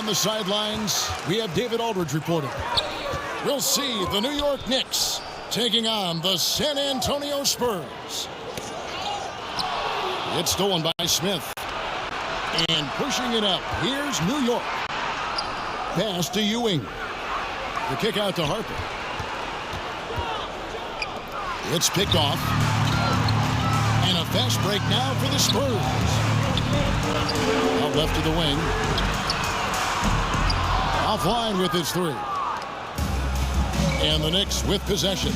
the sidelines, we have David Aldridge reporting. We'll see the New York Knicks taking on the San Antonio Spurs. It's stolen by Smith. And pushing it up, here's New York. Pass to Ewing. The kick out to Harper. It's picked off. And a fast break now for the Spurs. Out left to the wing. Offline with his three. And the Knicks with possession.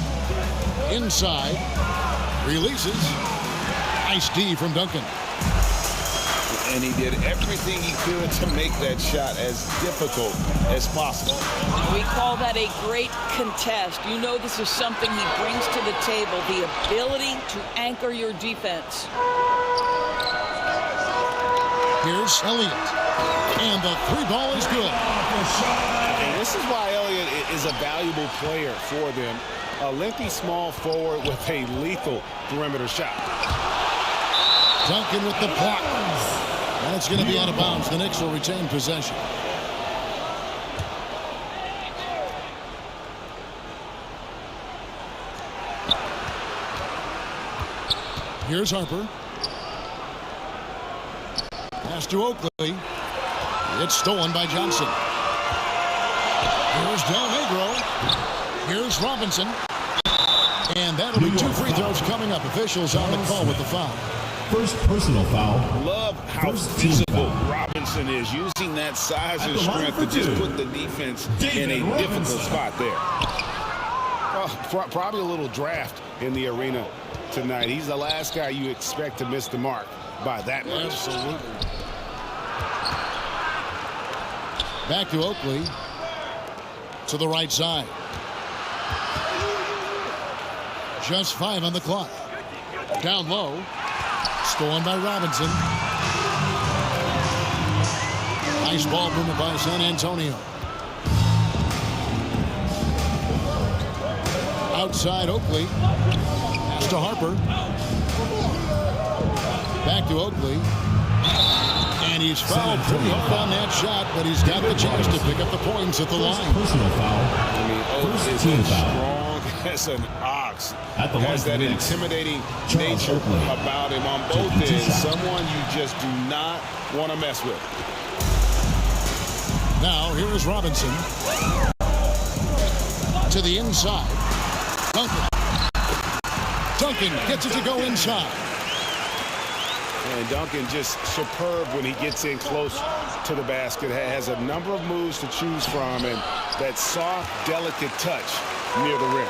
Inside. Releases. Nice D from Duncan. And he did everything he could to make that shot as difficult as possible. We call that a great contest. You know this is something he brings to the table, the ability to anchor your defense. Here's Elliott. And the three ball is good. And this is why Elliott is a valuable player for them. A lengthy small forward with a lethal perimeter shot. Duncan with the block. And it's going to be out of bounds. The Knicks will retain possession. Here's Harper. Pass to Oakley. It's stolen by Johnson. Here's Del Negro. Here's Robinson. And that'll be two free throws coming up. Officials on the call with the foul. First personal foul. Love how physical Robinson is, using that size and strength to just put the defense in a difficult spot there. Probably a little draft in the arena tonight. He's the last guy you expect to miss the mark by that much. Absolutely. Back to Oakley. To the right side. Just 5 on the clock. Down low. Stolen by Robinson. Nice ball movement by San Antonio. Outside Oakley. Pass to Harper. Back to Oakley. And he's fouled pretty hard on that shot, but he's got the chance to pick up the points at the line. Personal foul. I mean, Oak is as strong as an ox. Has that intimidating nature about him on both ends. Someone you just do not want to mess with. Now, here is Robinson. To the inside. Duncan. Duncan gets it to go inside. And Duncan just superb when he gets in close to the basket. Has a number of moves to choose from, and that soft, delicate touch near the rim.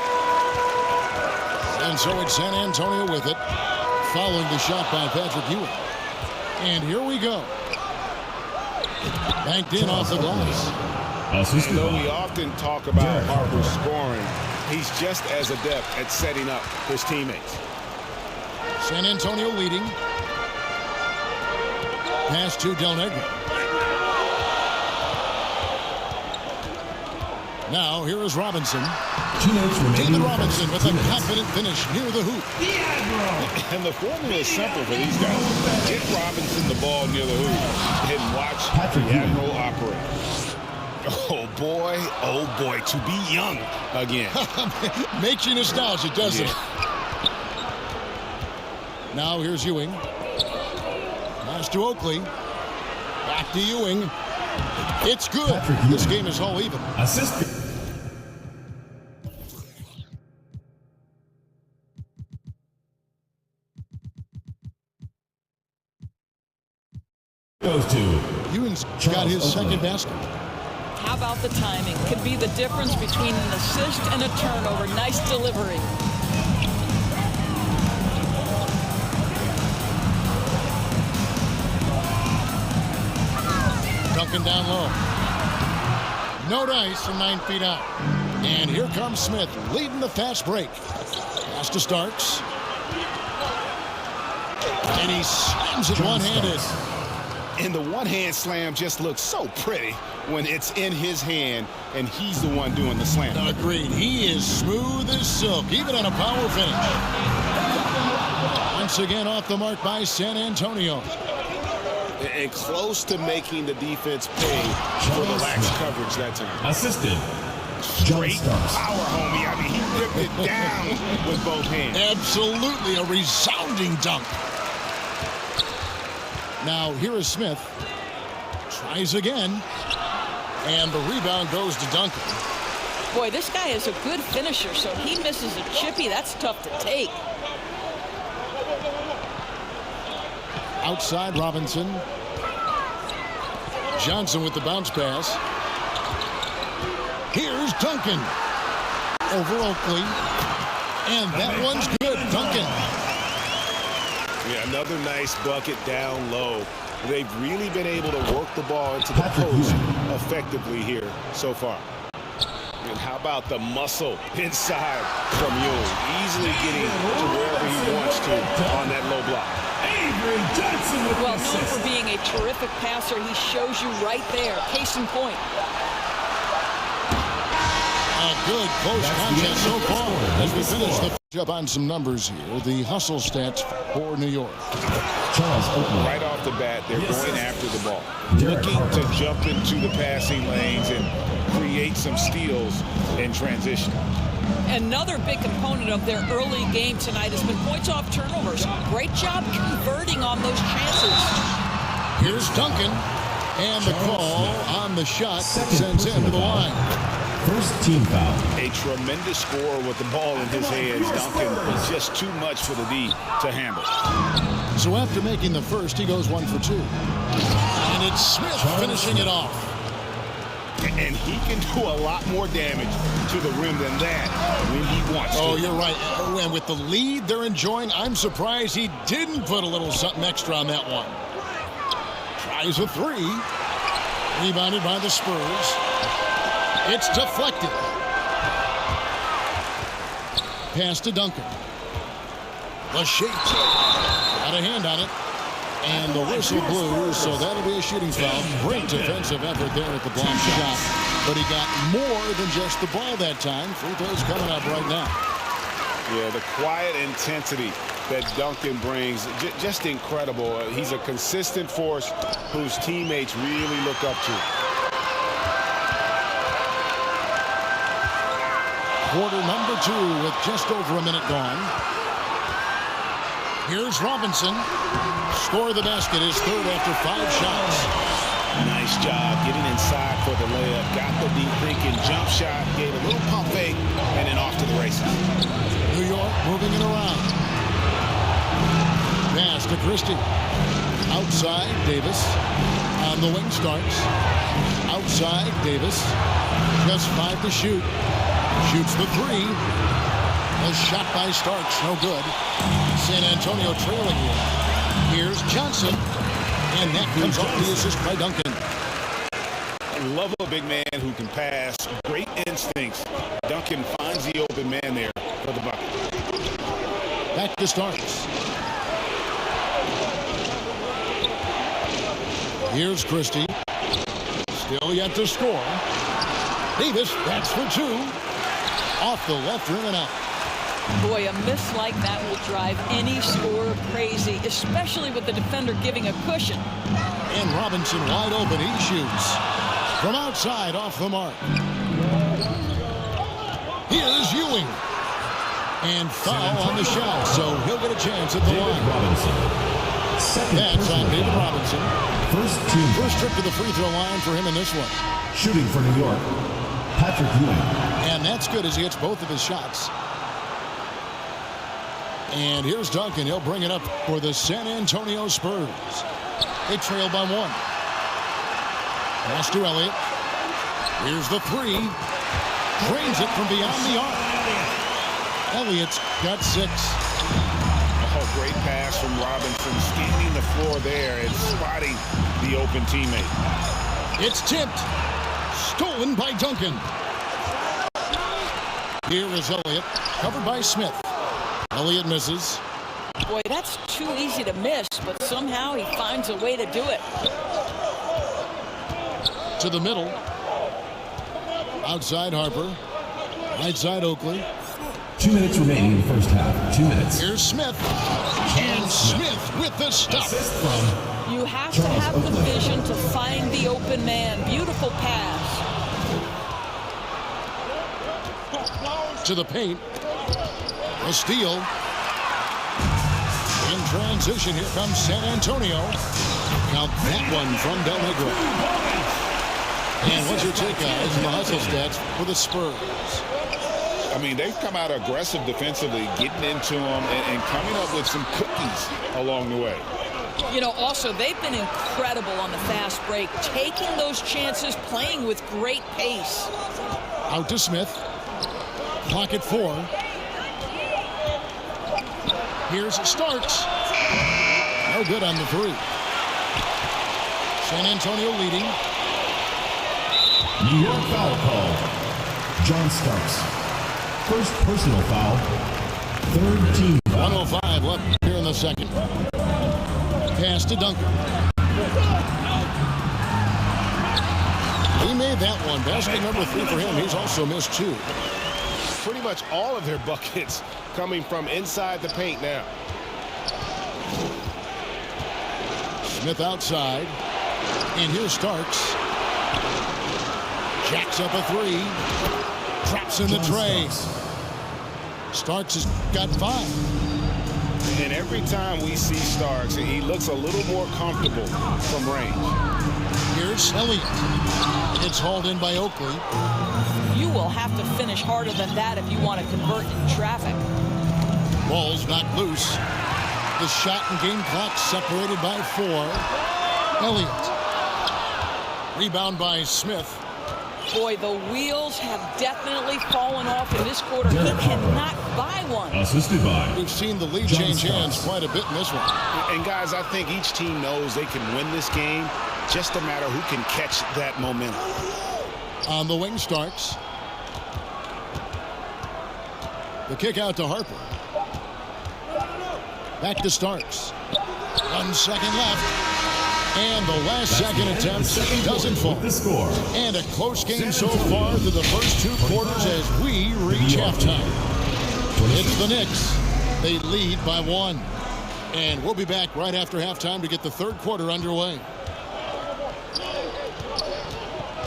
And so it's San Antonio with it, following the shot by Patrick Ewing. And here we go. Banked in off the glass. And though we often talk about Harper scoring, he's just as adept at setting up his teammates. San Antonio leading. Pass to Del Negro. Now here is Robinson. David Robinson with a confident finish near the hoop. And the formula is simple for these guys. Get Robinson the ball near the hoop and watch the Admiral operate. Oh boy, to be young again. Makes you nostalgic, doesn't it? Now here's Ewing. Pass to Oakley. Back to Ewing. It's good. This game is all even. Assist. Goes to Ewing's got his second basket. How about the timing? Could be the difference between an assist and a turnover. Nice delivery. Duncan down low. No dice from 9 feet out. And here comes Smith leading the fast break. Pass to Starks. And he slams it one-handed. And the one-hand slam just looks so pretty when it's in his hand and he's the one doing the slam. Agreed. He is smooth as silk, even on a power finish. Once again off the mark by San Antonio. And close to making the defense pay for the lax coverage that time. Assisted. Straight power, homie. I mean, he ripped it down with both hands. Absolutely a resounding dunk. Now, here is Smith. Tries again. And the rebound goes to Duncan. Boy, this guy is a good finisher, so he misses a chippy. That's tough to take. Outside Robinson. Johnson with the bounce pass. Here's Duncan. Over Oakley. And that one's good. Duncan. Yeah, another nice bucket down low. They've really been able to work the ball into the post effectively here so far. And how about the muscle inside from Ewing? Easily getting to wherever he wants to on that low block. Well, known for being a terrific passer, he shows you right there. Case in point. A good close contest so far as we finish the up on some numbers here. The hustle stats for New York. Right off the bat, they're going after the ball. Looking to jump into the passing lanes and create some steals in transition. Another big component of their early game tonight has been points off turnovers. Great job converting on those chances. Here's Duncan. And the call on the shot sends him to the line. First team foul. A tremendous scorer with the ball in his hands. Duncan was just too much for the D to handle. So after making the first, he goes 1 for 2. And it's Smith finishing it off. And he can do a lot more damage to the rim than that when he wants to. Oh, you're right. And with the lead they're enjoying, I'm surprised he didn't put a little something extra on that one. Tries a 3. Rebounded by the Spurs. It's deflected. Pass to Duncan. The shake. Got a hand on it. And the whistle blew, so that'll be a shooting foul. Great defensive effort there at the block shot. But he got more than just the ball that time. Free throws coming up right now. Yeah, the quiet intensity that Duncan brings, just incredible. He's a consistent force whose teammates really look up to. Quarter number 2 with just over a minute gone. Here's Robinson. Score the basket, his third after 5 shots. Nice job getting inside for the layup. Got the deep thinking jump shot, gave a little pump fake, and then off to the races. New York moving it around. Pass to Christie. Outside, Davis. On the wing starts. Outside, Davis. Just 5 to shoot. Shoots the 3. A shot by Starks, no good. San Antonio trailing here. Here's Johnson. And that comes off the assist by Duncan. I love a big man who can pass. Great instincts. Duncan finds the open man there for the bucket. Back to Starks. Here's Christie. Still yet to score. Davis, that's for 2. Off the left rim and out. Boy, a miss like that will drive any scorer crazy, especially with the defender giving a cushion. And Robinson wide open. He shoots. From outside, off the mark. Here's Ewing. And foul on the shot, so he'll get a chance at the line. That's on David Robinson. First trip to the free throw line for him in this one. Shooting for New York, Patrick Ewing. And that's good as he hits both of his shots. And here's Duncan. He'll bring it up for the San Antonio Spurs. They trail by 1. Pass to Elliott. Here's the 3. Drains it from beyond the arc. Elliott's got 6. Oh, great pass from Robinson. Scanning the floor there and spotting the open teammate. It's tipped. Stolen by Duncan. Here is Elliott. Covered by Smith. Elliott misses. Boy, that's too easy to miss, but somehow he finds a way to do it. To the middle. Outside Harper. Right side Oakley. 2 minutes remaining in the first half. 2 minutes. Here's Smith. And Smith with the stop. You have to have the vision to find the open man. Beautiful pass. To the paint. A steal. In transition, here comes San Antonio. Count that one from Del Negro. And what's your take, guys, on the hustle stats for the Spurs? I mean, they've come out aggressive defensively, getting into them and coming up with some cookies along the way. You know, also, they've been incredible on the fast break, taking those chances, playing with great pace. Out to Smith. Clock at 4. Here's Starks. No good on the 3. San Antonio leading. New York foul call. John Starks. First personal foul. Third team foul. 1:05 left here in the second. Pass to Duncan. He made that one. Basket number 3 for him. He's also missed 2. Pretty much all of their buckets coming from inside the paint now. Smith outside. And here's Starks. Jacks up a 3. Traps in the tray. Starks has got 5. And every time we see Starks, he looks a little more comfortable from range. Here's Elliott. It's hauled in by Oakley. You will have to finish harder than that if you want to convert in traffic. Ball's knocked loose. The shot and game clock separated by 4. Elliott. Rebound by Smith. Boy, the wheels have definitely fallen off in this quarter. He cannot buy one. Assisted by. We've seen the lead change hands quite a bit in this one. And guys, I think each team knows they can win this game. Just a matter who can catch that momentum. On the wing, Starks. The kick out to Harper. Back to Starks. 1 second left. And the last second attempt doesn't fall. The score. And a close game so far through the first 2 quarters as we reach halftime. It's the Knicks. They lead by 1. And we'll be back right after halftime to get the third quarter underway.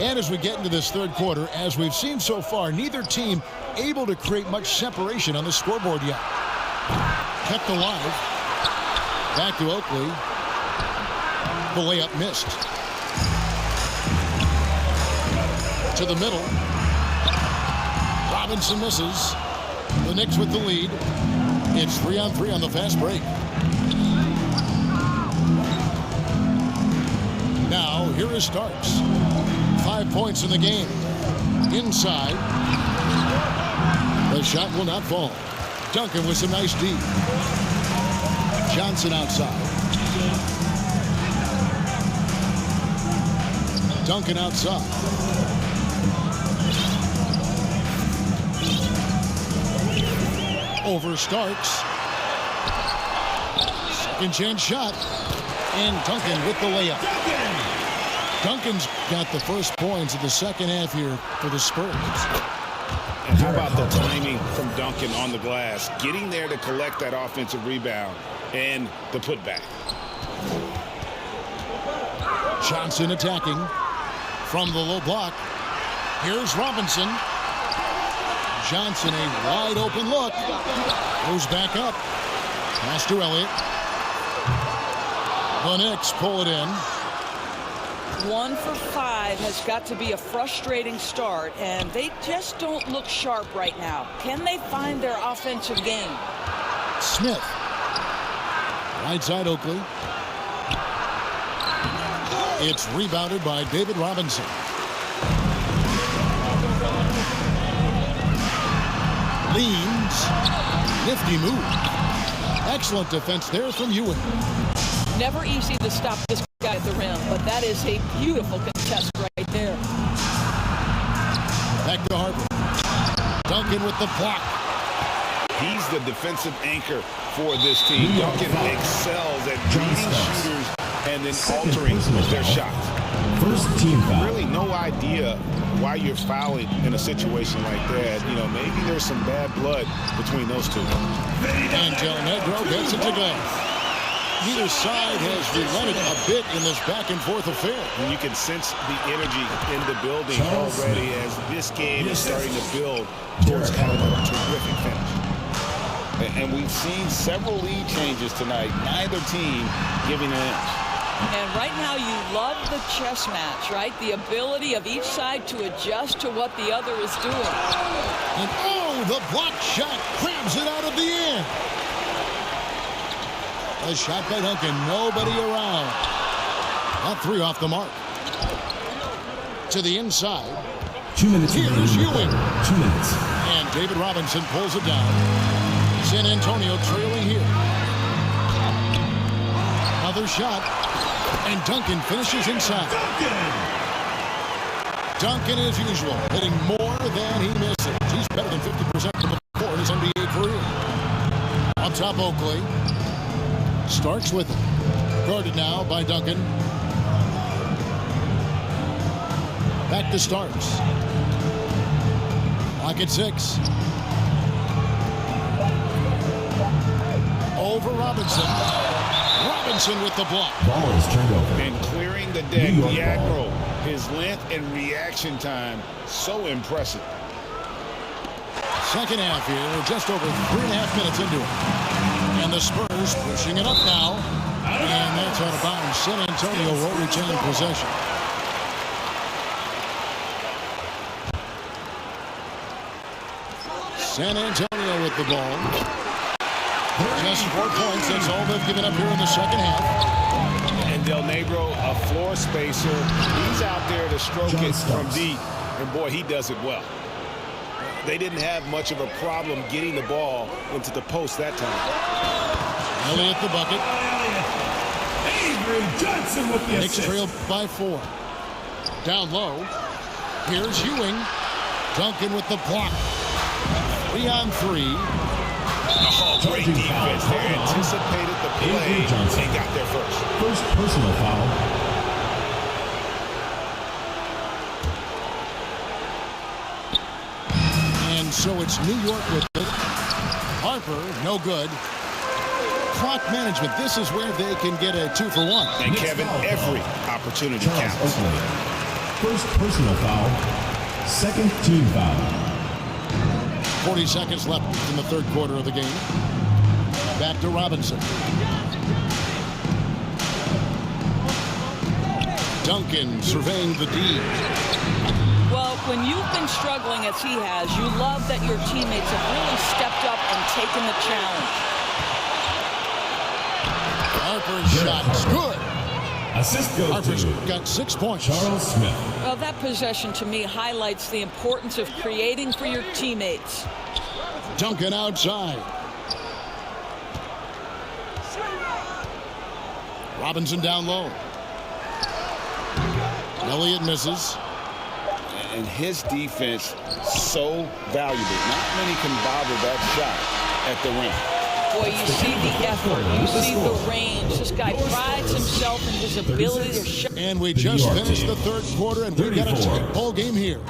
And as we get into this third quarter, as we've seen so far, neither team able to create much separation on the scoreboard yet. Kept alive. Back to Oakley. The layup missed. To the middle. Robinson misses. The Knicks with the lead. It's 3-on-3 on the fast break. Now, here is Starks. 5 points in the game. Inside. The shot will not fall. Duncan with some nice D. Johnson outside. Duncan outside. Over Starks. Second chance shot. And Duncan with the layup. Duncan's got the first points of the second half here for the Spurs. And how about the timing from Duncan on the glass, getting there to collect that offensive rebound and the putback. Johnson attacking from the low block. Here's Robinson. Johnson, a wide open look. Goes back up. Pass to Elliott. The Knicks pull it in. 1 for 5 has got to be a frustrating start, and they just don't look sharp right now. Can they find their offensive game? Smith. Right side Oakley. It's rebounded by David Robinson. Leans. Nifty move. Excellent defense there from Ewing. Never easy to stop this guy at the rim, but that is a beautiful contest right there. Back to Harper. Duncan with the block. He's the defensive anchor for this team. Duncan excels at reading shooters and then altering their shots. First team foul. Really no idea why you're fouling in a situation like that. You know, maybe there's some bad blood between those two. And Del Negro gets it to go. Neither side has relented a bit in this back-and-forth affair. And you can sense the energy in the building already as this game is starting to build towards having a terrific finish. And we've seen several lead changes tonight, neither team giving an inch. And right now you love the chess match, right? The ability of each side to adjust to what the other is doing. And oh, the block shot crams it out of the air. A shot by Duncan, nobody around. That three off the mark. To the inside. 2 minutes. Here's Ewing. 2 minutes. And David Robinson pulls it down. San Antonio trailing here. Another shot. And Duncan finishes inside. Duncan, as usual, hitting more than he misses. He's better than 50% from the floor in his NBA career. Up top, Oakley. Starks with it. Guarded now by Duncan. Back to Starks. Lock at 6. Over Robinson. Robinson with the block. Ball is turned over. And clearing the deck, the Admiral. His length and reaction time, so impressive. Second half here. We're just over 3.5 minutes into it. And the Spurs pushing it up now. And that's out of bounds. San Antonio will retain possession. San Antonio with the ball. Just 4 points. That's all they've given up here in the second half. And Del Negro, a floor spacer. He's out there to stroke it from deep. And boy, he does it well. They didn't have much of a problem getting the ball into the post that time. Elliott the bucket. Avery Johnson with the Knicks trail by 4. Down low. Here's Ewing. Duncan with the block. 3 on 3. Oh, great defense. They anticipated the play and got there first. First personal foul. And so it's New York with it. Harper, no good. Clock management. This is where they can get a 2 for 1. And Kevin, every opportunity Charles counts. Oakley. First personal foul. Second team foul. 40 seconds left in the third quarter of the game. Back to Robinson. Duncan surveying the D. Well, when you've been struggling as he has, you love that your teammates have really stepped up and taken the challenge. Harper's shot is good. Assist goes Harper's to got 6 points. Charles Smith. Well, that possession to me highlights the importance of creating for your teammates. Duncan outside. Robinson down low. Elliott misses. And his defense so valuable. Not many can bother that shot at the rim. Boy, you see the effort, you see the range. This guy prides himself in his ability to shoot. And we just finished the third quarter, and we've got a tight ball game here.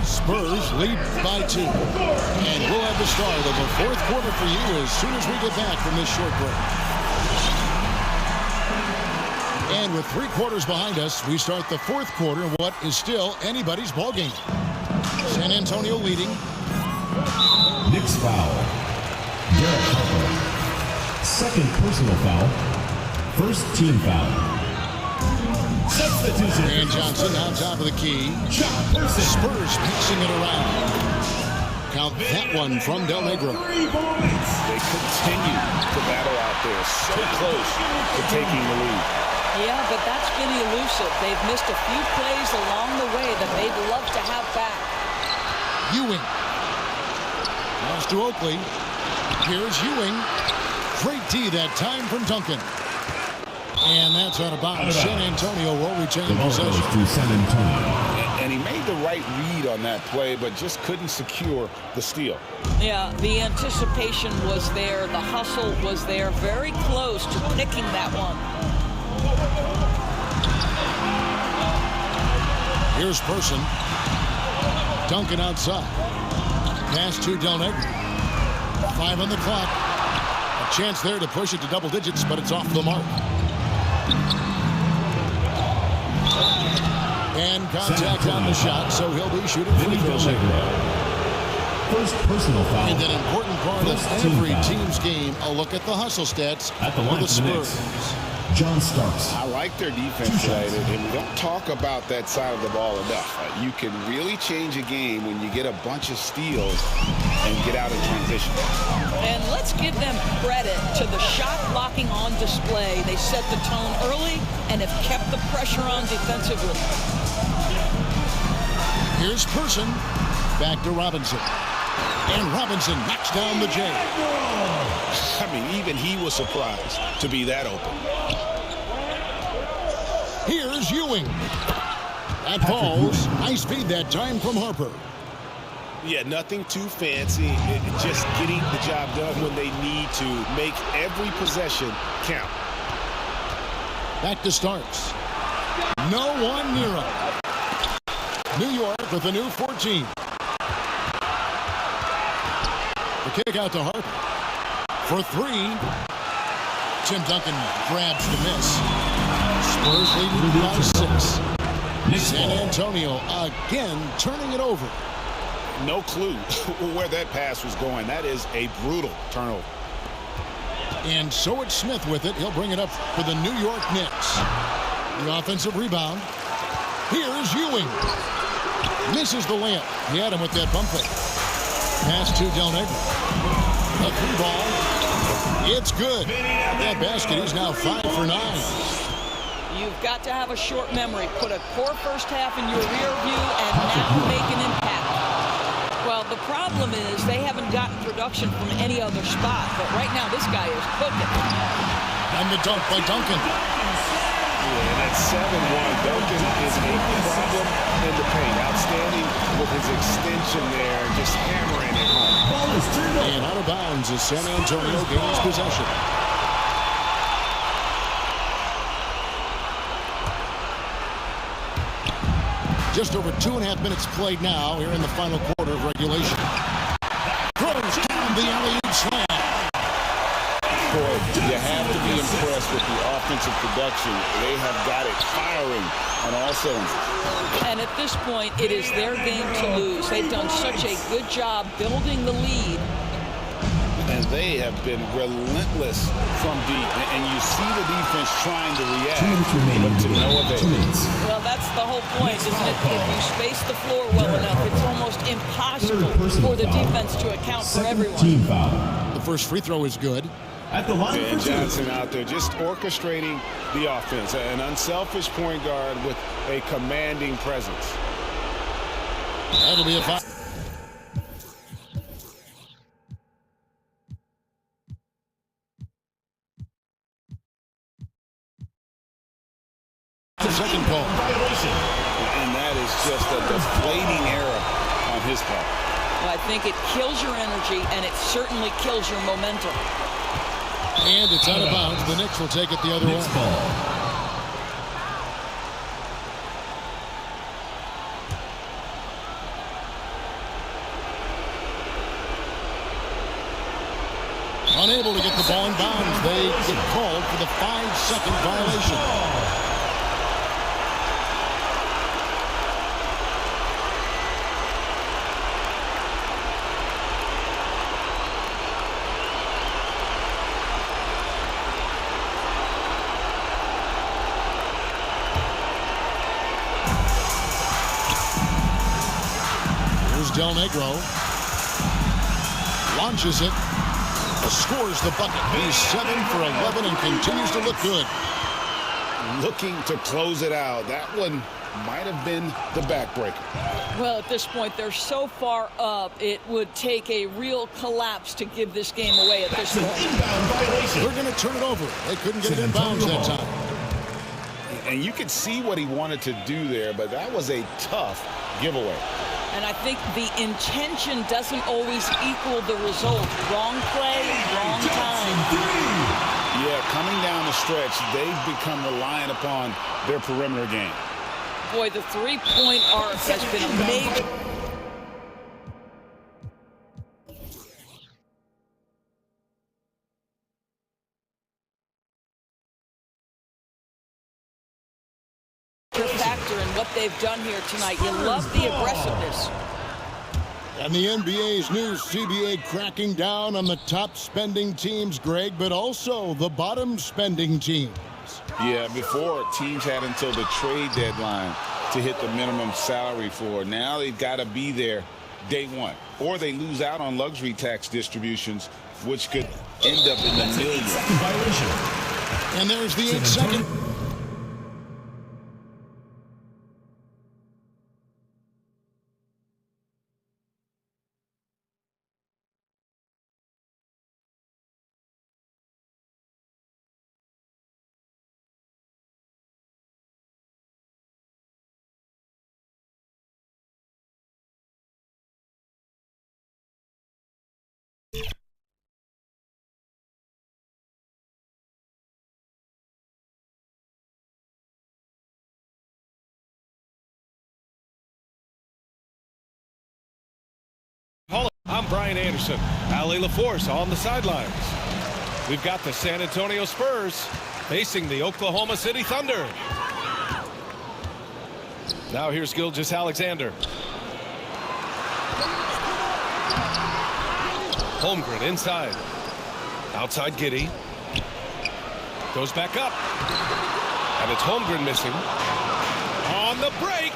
Spurs lead by 2. And we'll have the start of the fourth quarter for you as soon as we get back from this short break. And with 3 quarters behind us, we start the fourth quarter in what is still anybody's ball game. San Antonio leading. Knicks foul. Derek Harper. Second personal foul. First team foul. Substitution. And Johnson on top of the key. Spurs mixing it around. Count that one from Del Negro. They continue to battle out there, so close to taking the lead. Yeah, but that's been elusive. They've missed a few plays along the way that they'd love to have back. Ewing. Pass to Oakley. Here's Ewing. Great D that time from Duncan. And that's out of bounds. San Antonio will retain possession. To San Antonio. And he made the right read on that play, but just couldn't secure the steal. Yeah, the anticipation was there. The hustle was there. Very close to picking that one. Here's Person. Duncan outside. Pass to Del Negro. 5 on the clock. A Chance there to push it to double digits, but it's off the mark. And contact on the shot, so he'll be shooting free throws. First personal foul. And an important part of every team's game, a look at the hustle stats At the line for the for the Spurs. John Starks. I like their defense tonight, and we don't talk about that side of the ball enough. You can really change a game when you get a bunch of steals and get out in transition. And let's give them credit to the shot blocking on display. They set the tone early and have kept the pressure on defensively. Here's Person. Back to Robinson. And Robinson knocks down the J. I mean, even he was surprised to be that open. Here's Ewing. That falls. Nice feed that time from Harper. Yeah, nothing too fancy. Just getting the job done when they need to. Make every possession count. Back to Starks. No one near him. New York with a new 14. The kick out to Harper. For three. Tim Duncan grabs the miss. Spurs leading by 6. San Antonio again turning it over. No clue where that pass was going. That is a brutal turnover. And so it's Smith with it. He'll bring it up for the New York Knicks. The offensive rebound. Here's Ewing. Misses the layup. He had him with that bump fake. Pass to Del Negro. A free ball. It's good. That basket, he's now 5 for 9. You've got to have a short memory. Put a poor first half in your rear view and now make an impact. Well, the problem is they haven't gotten production from any other spot. But right now, this guy is cooking. And the dunk by Duncan. Yeah, and at 7-1, Duncan is a problem in the paint. Outstanding with his extension there and just hammering it home. And out of bounds as San Antonio gains possession. Just over 2.5 minutes played now here in the final quarter of regulation. Throws down the alley-oop slam. Boy, you have to be impressed with the offensive production. They have got it firing on all cylinders. And at this point, it is their game to lose. They've done such a good job building the lead. And they have been relentless from deep. And you see the defense trying to react, but to no avail. Well, that's the whole point, isn't it? If you space the floor well enough, it's almost impossible for the defense to account for everyone. The first free throw is good. At the line Dan for 2. Johnson out there just orchestrating the offense. An unselfish point guard with a commanding presence. That'll be a foul. Second call. And that is just a deflating error on his part. Well, I think it kills your energy, and it certainly kills your momentum. And it's out of bounds. The Knicks will take it the other way. Unable to get the ball in bounds. They get called for the 5-second violation. Del Negro launches it, scores the bucket. He's 7 for 11 and continues to look good. Looking to close it out. That one might have been the backbreaker. Well, at this point, they're so far up, it would take a real collapse to give this game away at this point. They're going to turn it over. They couldn't get it in bounds that time. And you could see what he wanted to do there, but that was a tough giveaway. And I think the intention doesn't always equal the result. Wrong play, wrong time. Yeah, coming down the stretch, they've become reliant upon their perimeter game. Boy, the three-point arc has been a major... factor in what they've done here tonight. You love the aggressiveness. And the NBA's new CBA cracking down on the top spending teams, Greg, but also the bottom spending teams. Yeah, before teams had until the trade deadline to hit the minimum salary floor. Now they've got to be there day one, or they lose out on luxury tax distributions, which could end up in the millions. Violation. And there's the 8-second. I'm Brian Anderson. Ali LaForce on the sidelines. We've got the San Antonio Spurs facing the Oklahoma City Thunder. Now here's Gilgeous-Alexander. Holmgren inside. Outside Giddey. Goes back up. And it's Holmgren missing. On the break.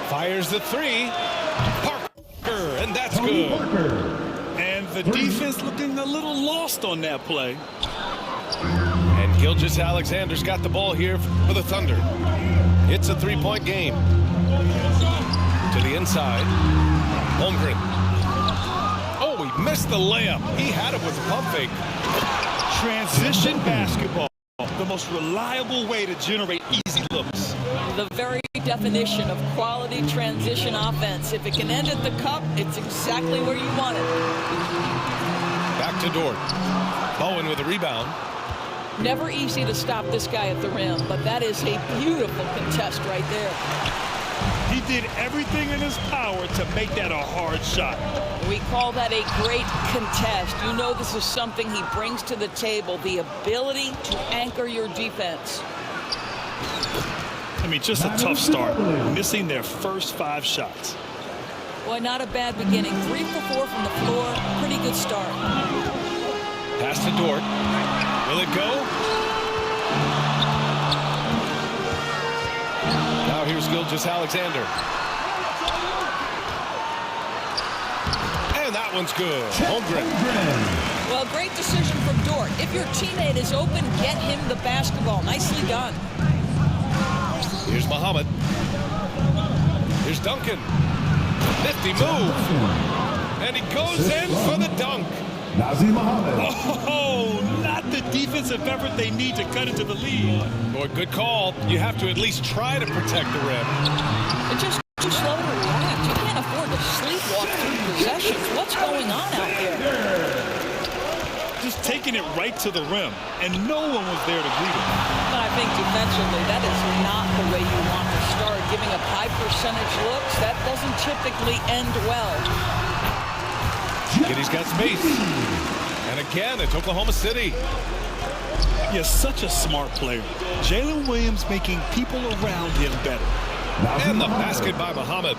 Fires the three. Parker, and that's good. And the defense looking a little lost on that play. And Gilgeous-Alexander's got the ball here for the Thunder. It's a three-point game. To the inside. Holmgren. Oh, he missed the layup. He had it with the pump fake. Transition basketball, the most reliable way to generate easy looks. The very definition of quality transition offense. If it can end at the cup, it's exactly where you want it. Back to Dort. Bowen with a rebound. Never easy to stop this guy at the rim, but that is a beautiful contest right there. He did everything in his power to make that a hard shot. We call that a great contest. You know this is something he brings to the table, the ability to anchor your defense. I mean, just a tough start, missing their first 5 shots. Boy, not a bad beginning. 3 for 4 from the floor. Pretty good start. Pass to Dort. Will it go? Now here's Gilgeous-Alexander. And that one's good. Holmgren. Well, great decision from Dort. If your teammate is open, get him the basketball. Nicely done. Here's Muhammad. Here's Duncan. Nifty move. And he goes in for the dunk. Oh, not the defensive effort they need to cut into the lead. Boy, good call. You have to at least try to protect the rim. It's just too slow to react. You can't afford to sleepwalk through possessions. What's going on out there? Just taking it right to the rim, and no one was there to greet him. But I think defensively, that is not the way you want to start. Giving up high percentage looks, that doesn't typically end well. Giddey's got space. And again, it's Oklahoma City. He is such a smart player. Jalen Williams making people around him better. And the basket by Muhammad.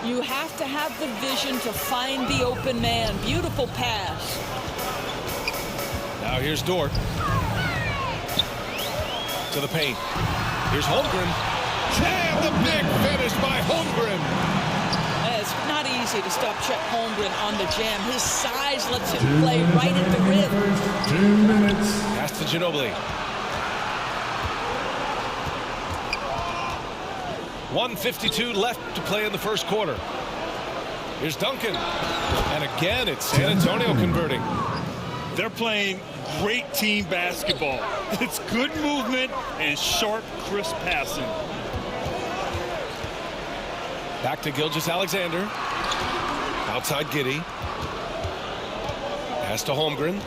You have to have the vision to find the open man. Beautiful pass. Now here's Dort. To the paint. Here's Holmgren. And the big finish by Holmgren. It's not easy to stop Chet Holmgren on the jam. His size lets him play right at the rim. 2 minutes. Pass to Ginóbilli. 1:52 left to play in the first quarter. Here's Duncan. And again, it's San Antonio converting. They're playing great team basketball. It's good movement and sharp, crisp passing. Back to Gilgeous-Alexander. Outside Giddey. Pass to Holmgren.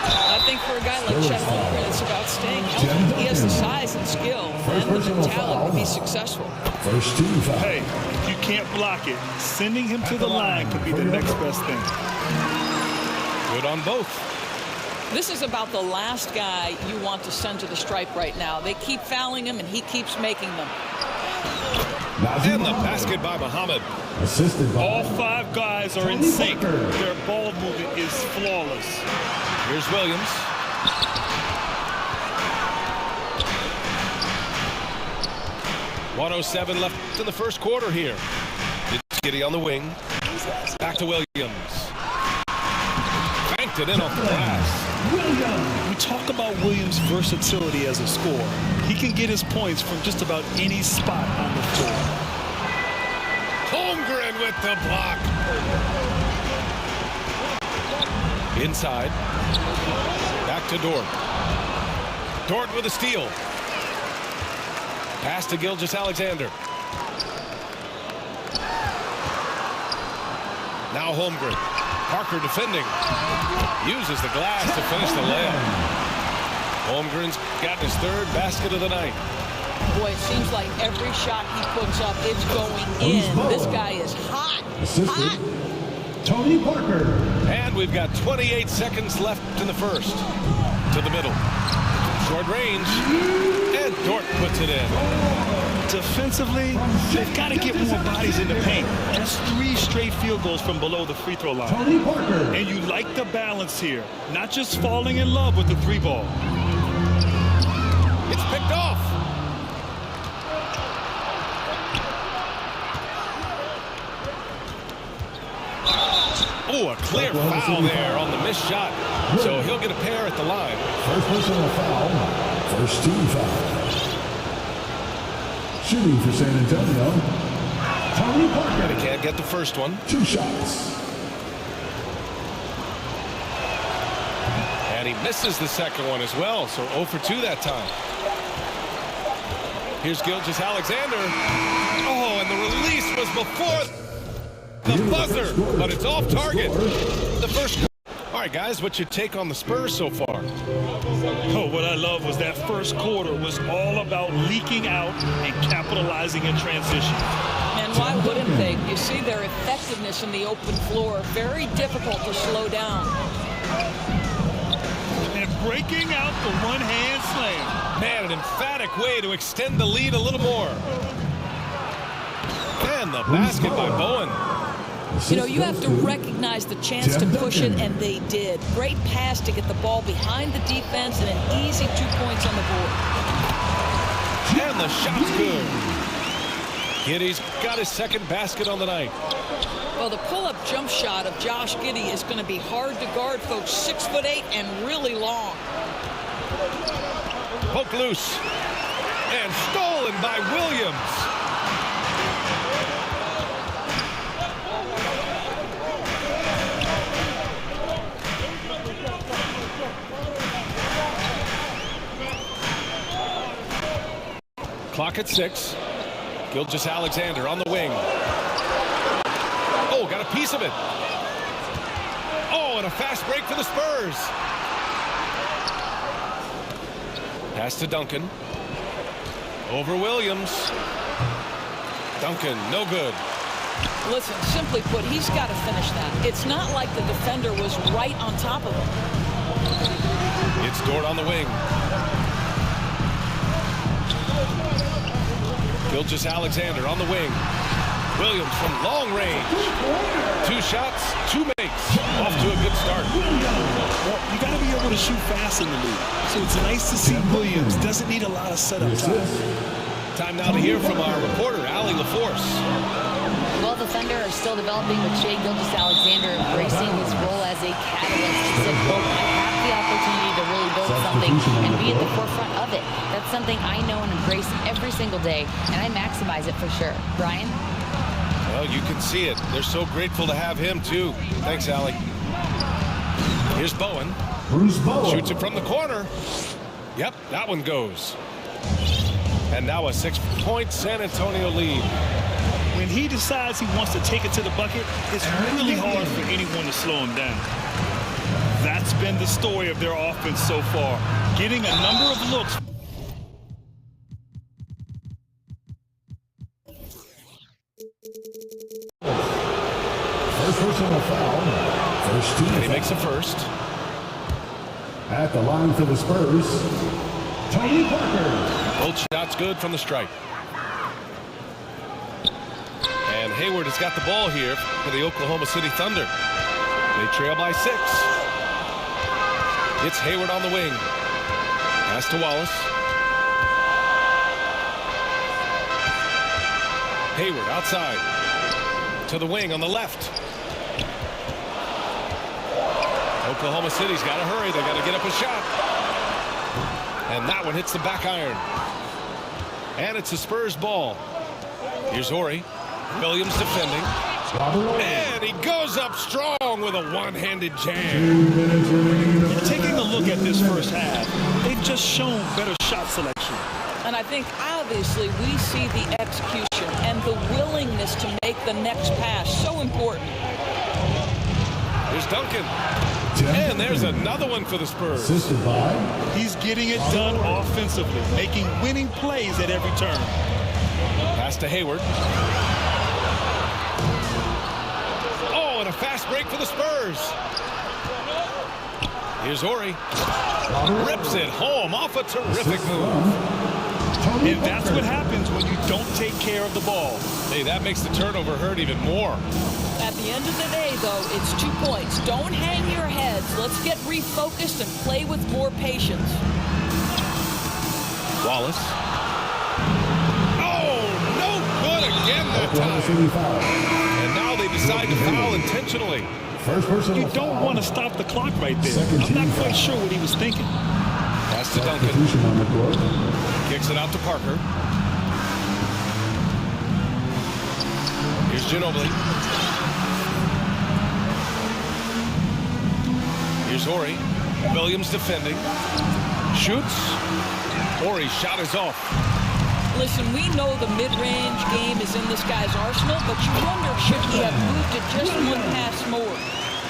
I think for a guy like Chet Holmgren, it's about staying healthy. He has the size and skill and the talent to be successful. First 2 fouls. Hey, if you can't block it, sending him to the line could be the next best thing. Good on both. This is about the last guy you want to send to the stripe right now. They keep fouling him, and he keeps making them. And the basket by Muhammad. Assisted by All 5 guys are in sync. Their ball movement is flawless. Here's Williams. .107 left in the first quarter here. It's Giddey on the wing. Back to Williams. Banked it in off the glass. We talk about Williams' versatility as a scorer. He can get his points from just about any spot on the floor. Holmgren with the block. Inside. Back to Dort. Dort with a steal. Pass to Gilgeous-Alexander. Now Holmgren. Parker defending. Uses the glass to finish the layup. Holmgren's got his 3rd basket of the night. Boy, it seems like every shot he puts up, it's going in. This guy is hot. Hot. Tony Parker. And we've got 28 seconds left in the first. To the middle. Short range. And Dort puts it in. Defensively, they've got to get more bodies in the paint. That's 3 straight field goals from below the free throw line. Tony Parker. And you like the balance here. Not just falling in love with the 3 ball. It's picked off. Oh, a clear foul there on the missed shot. So he'll get a pair at the line. First personal foul. First team foul. Shooting for San Antonio, Tony Parker. And he can't get the first one. 2 shots. And he misses the second one as well. So 0 for 2 that time. Here's Gilgeous-Alexander. Oh, and the release was before the buzzer, but it's off target. The first. All right, guys, what's your take on the Spurs so far? Oh, what I love was that first quarter was all about leaking out and capitalizing in transition. And why wouldn't they? You see their effectiveness in the open floor. Very difficult to slow down. And breaking out the one-hand slam. Man, an emphatic way to extend the lead a little more. And the basket by Bowen. You know, you have to recognize the chance to push it, and they did. Great pass to get the ball behind the defense and an easy 2 points on the board. And the shot's good. Giddey's got his 2nd basket on the night. Well, the pull-up jump shot of Josh Giddey is going to be hard to guard, folks. 6'8" and really long. Poke loose. And stolen by Williams. Clock at 6. Gilgeous-Alexander on the wing. Oh, got a piece of it. Oh, and a fast break for the Spurs. Pass to Duncan. Over Williams. Duncan, no good. Listen, simply put, he's got to finish that. It's not like the defender was right on top of him. It's Dort on the wing. Gilgeous-Alexander on the wing. Williams from long range. 2 shots, 2 makes. Off to a good start. Well, you got to be able to shoot fast in the league. So it's nice to see Williams doesn't need a lot of setup time. Time now to hear from our reporter, Allie LaForce. Well, the Thunder are still developing with Shai Gilgeous-Alexander embracing his role as a catalyst. He said, quote, I have the opportunity to really build something and be at the forefront of it. That's something I know and embrace every single day, and I maximize it for sure. Brian? Well, you can see it. They're so grateful to have him, too. Thanks, Allie. Here's Bowen. Bruce Bowen. Shoots it from the corner. Yep, that one goes. And now a 6-point San Antonio lead. When he decides he wants to take it to the bucket, it's really hard for anyone to slow him down. That's been the story of their offense so far. Getting a number of looks. First personal foul. First team. And he makes a first. At the line for the Spurs, Tony Parker. Both shots good from the stripe. And Hayward has got the ball here for the Oklahoma City Thunder. They trail by 6. It's Hayward on the wing. Pass to Wallace. Hayward outside. To the wing on the left. Oklahoma City's got to hurry. They got to get up a shot. And that one hits the back iron. And it's a Spurs ball. Here's Horry. Williams defending. And he goes up strong with a one-handed jam. Taking a look at this first half, they've just shown better shot selection. And I think obviously we see the execution and the willingness to make the next pass so important. Here's Duncan. And there's another one for the Spurs. Assisted by. He's getting it done offensively, making winning plays at every turn. Pass to Hayward. Oh, and a fast break for the Spurs. Here's Horry. Rips it home off a terrific move. And that's what happens when you don't take care of the ball. Hey, that makes the turnover hurt even more. At the end of the day, though, it's 2 points. Don't hang your heads. Let's get refocused and play with more patience. Wallace. Oh, no good again that time. And now they decide to foul intentionally. First person. You don't want to stop the clock right there. I'm not quite sure what he was thinking. Pass to Duncan. On the court. Kicks it out to Parker. Here's Ginóbilli. Here's Horry. Williams defending. Shoots. Horry's shot is off. Listen, we know the mid-range game is in this guy's arsenal, but you wonder, should he have moved it just one pass more?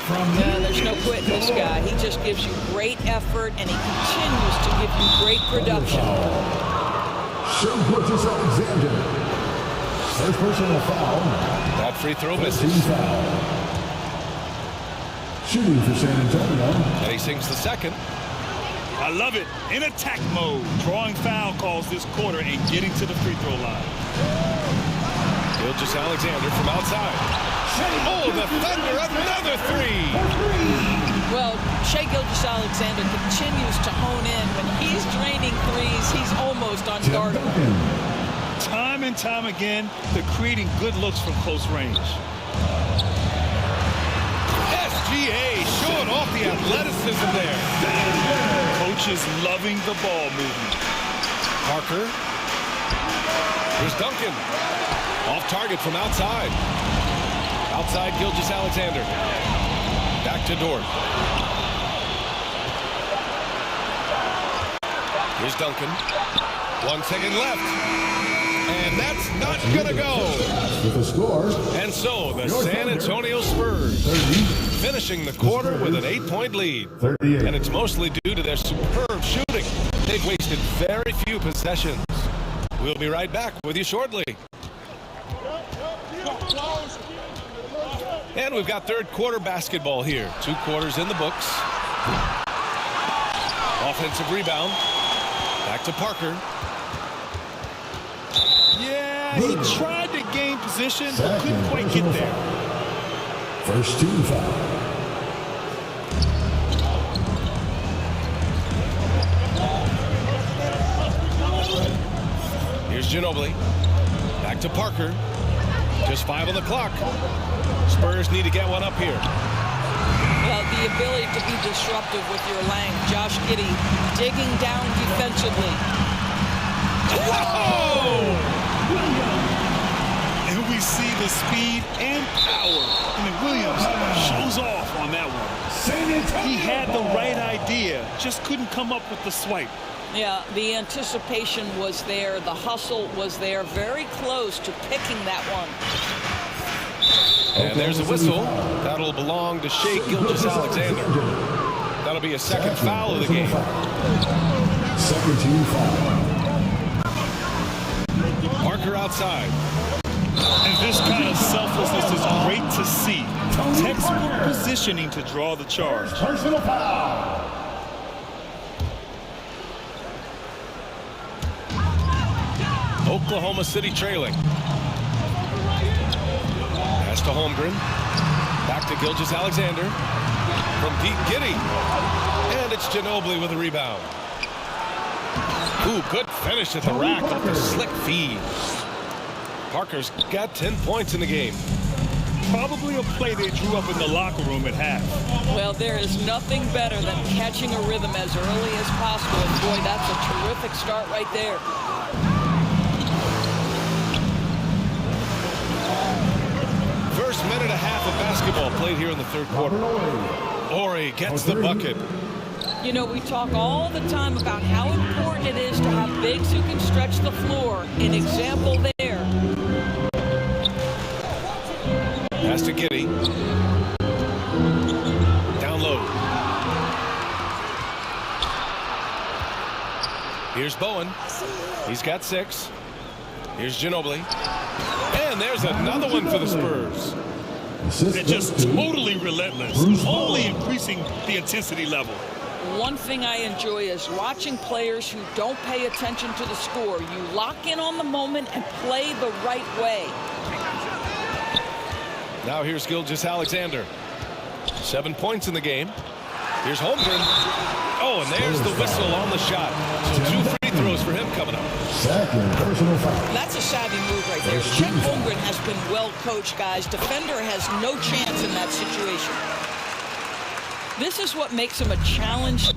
No, there's no quitting this guy. He just gives you great effort, and he continues to give you great production. Alexander. First personal foul. That free throw misses. Shooting for San Antonio. And he sinks the second. I love it. In attack mode. Drawing foul calls this quarter and getting to the free throw line. Gilgeous Alexander from outside. Oh, the Thunder, another three. Well, Shai Gilgeous-Alexander continues to hone in. When he's draining threes, he's almost unguardable. Time and time again, they're creating good looks from close range. SGA showing off the athleticism there. Coach is loving the ball movement. Parker. Here's Duncan. Off target from outside. Outside Gilgeous-Alexander. Back to Dort. Here's Duncan. 1 second left. And that's not going to go. With a score. And so the San Antonio Spurs finishing the quarter with an 8-point lead. 38. And it's mostly due to their superb shooting. They've wasted very few possessions. We'll be right back with you shortly. And we've got third quarter basketball here. 2 quarters in the books. Offensive rebound. Back to Parker. Yeah, he tried to gain position, but couldn't quite get there. First team foul. Here's Ginóbilli. Back to Parker. Just 5 on the clock. Spurs need to get one up here. Well, the ability to be disruptive with your length. Josh Giddey digging down defensively. Whoa! And we see the speed and power. I mean, Williams shows off on that one. He had the right idea, just couldn't come up with the swipe. Yeah, the anticipation was there. The hustle was there. Very close to picking that one. And there's a whistle. That'll belong to Shai Gilgeous-Alexander. That'll be a second foul of the game. Second team foul. Parker outside. And this kind of selflessness is great to see. Textbook positioning to draw the charge. Personal foul. Oklahoma City trailing. Pass to Holmgren. Back to Gilgeous-Alexander. From deep, Giddey. And it's Ginóbilli with a rebound. Ooh, good finish at the rack off the slick feed. Parker's got 10 points in the game. Probably a play they drew up in the locker room at half. Well, there is nothing better than catching a rhythm as early as possible. And boy, that's a terrific start right there. First minute and a half of basketball played here in the third quarter. Ori gets the bucket. You know, we talk all the time about how important it is to have bigs who can stretch the floor. An example there. Pass to Giddey. Down low. Here's Bowen. He's got 6. Here's Ginóbilli. And there's another one for the Spurs. They're just totally relentless, only increasing the intensity level. One thing I enjoy is watching players who don't pay attention to the score. You lock in on the moment and play the right way. Now here's Gilgeous-Alexander. 7 points in the game. Here's Holmgren. Oh, and there's the whistle on the shot. So 2 free throws for him coming up. Second personal foul. That's a savvy move right there. Chet Holmgren has been well coached, guys. Defender has no chance in that situation. This is what makes him a challenge.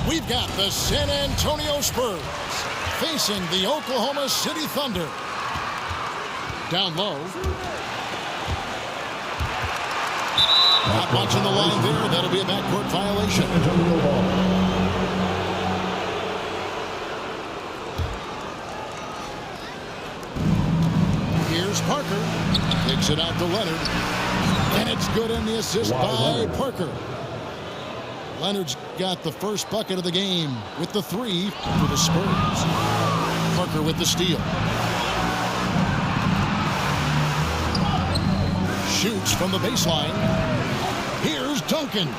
We've got the San Antonio Spurs facing the Oklahoma City Thunder. Down low. Not much in the line there. That'll be a backcourt violation. Here's Parker. Kicks it out to Leonard. And it's good in the assist by Parker. Leonard's got the first bucket of the game with the 3 for the Spurs. Parker with the steal. Shoots from the baseline. Here's Duncan.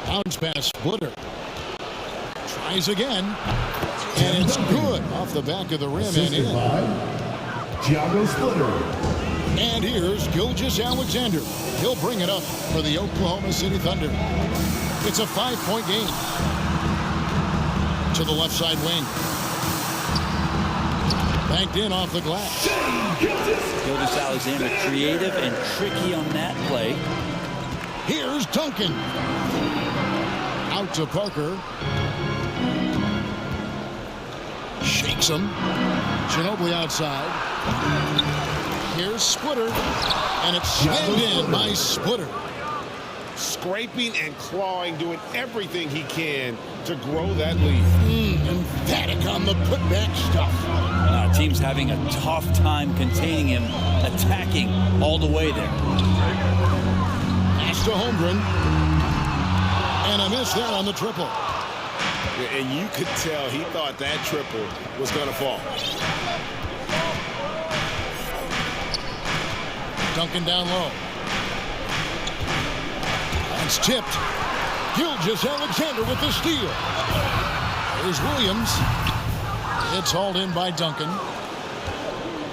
Bounce pass, Splitter. Tries again. And it's good off the back of the rim and in. Splitter. And here's Gilgeous-Alexander. He'll bring it up for the Oklahoma City Thunder. It's a 5-point game. To the left side wing. Banked in off the glass. Gilgeous-Alexander creative and tricky on that play. Here's Duncan. Out to Parker. Shakes him. Ginóbilli outside. Here's Splitter. And it's slammed in by Splitter. Scraping and clawing, doing everything he can to grow that lead. Emphatic on the putback stuff. Team's having a tough time containing him, attacking all the way there. Pass to Holmgren. And a miss there on the triple. And you could tell he thought that triple was going to fall. Duncan down low. It's tipped. Gilgeous-Alexander with the steal. Here's Williams. It's hauled in by Duncan.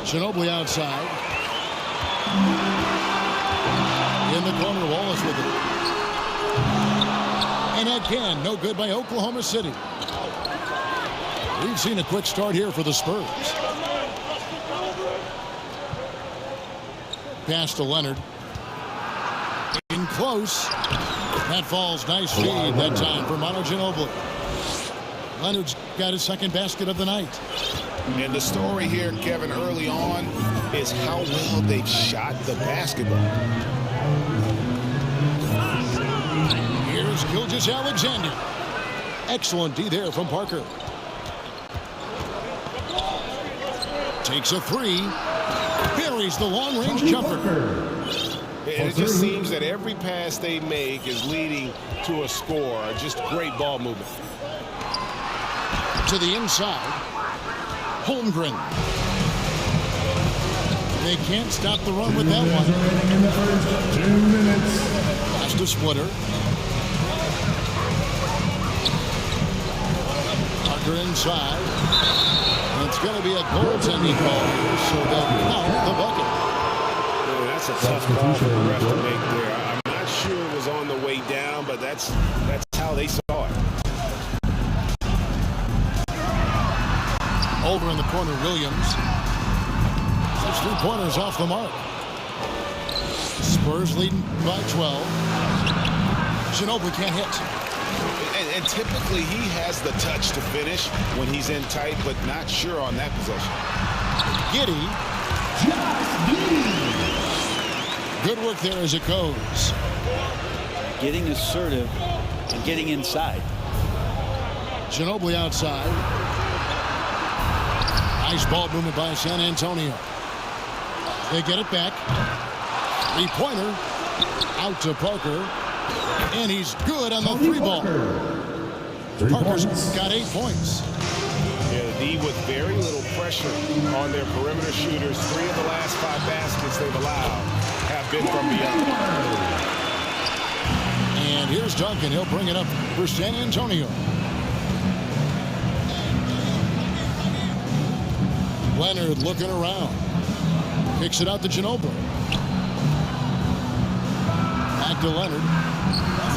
Ginóbilli outside. In the corner, Wallace with it. And again, no good by Oklahoma City. We've seen a quick start here for the Spurs. Pass to Leonard. In close. That falls. Nice feed that time for Manu Ginóbilli. Leonard's got his second basket of the night. And the story here, Kevin, early on is how well they've shot the basketball. Here's Gilgeous-Alexander. Excellent D there from Parker. Takes a 3. Buries the long-range jumper. And it just seems that every pass they make is leading to a score. Just great ball movement. to the inside. Holmgren. They can't stop the run with that one. In the first 2 minutes. Pass to Splitter. Parker inside. And it's going to be a goaltending call here, so they'll count the bucket. Man, that's a tough call for the ref to make there. I'm not sure it was on the way down, but that's how they saw it. Over in the corner, Williams. Those 3 pointers off the mark. Spurs leading by 12. Ginóbilli can't hit. And typically he has the touch to finish when he's in tight, but not sure on that possession. Giddy. Good work there as it goes. Getting assertive and getting inside. Ginóbilli outside. Nice ball movement by San Antonio. They get it back. 3-pointer. Out to Parker. And he's good on the 3 ball. Parker's got 8 points. Yeah, the D with very little pressure on their perimeter shooters. 3 of the last 5 baskets they've allowed have been from beyond. And here's Duncan. He'll bring it up for San Antonio. Leonard looking around. Kicks it out to Ginóbilli. Back to Leonard.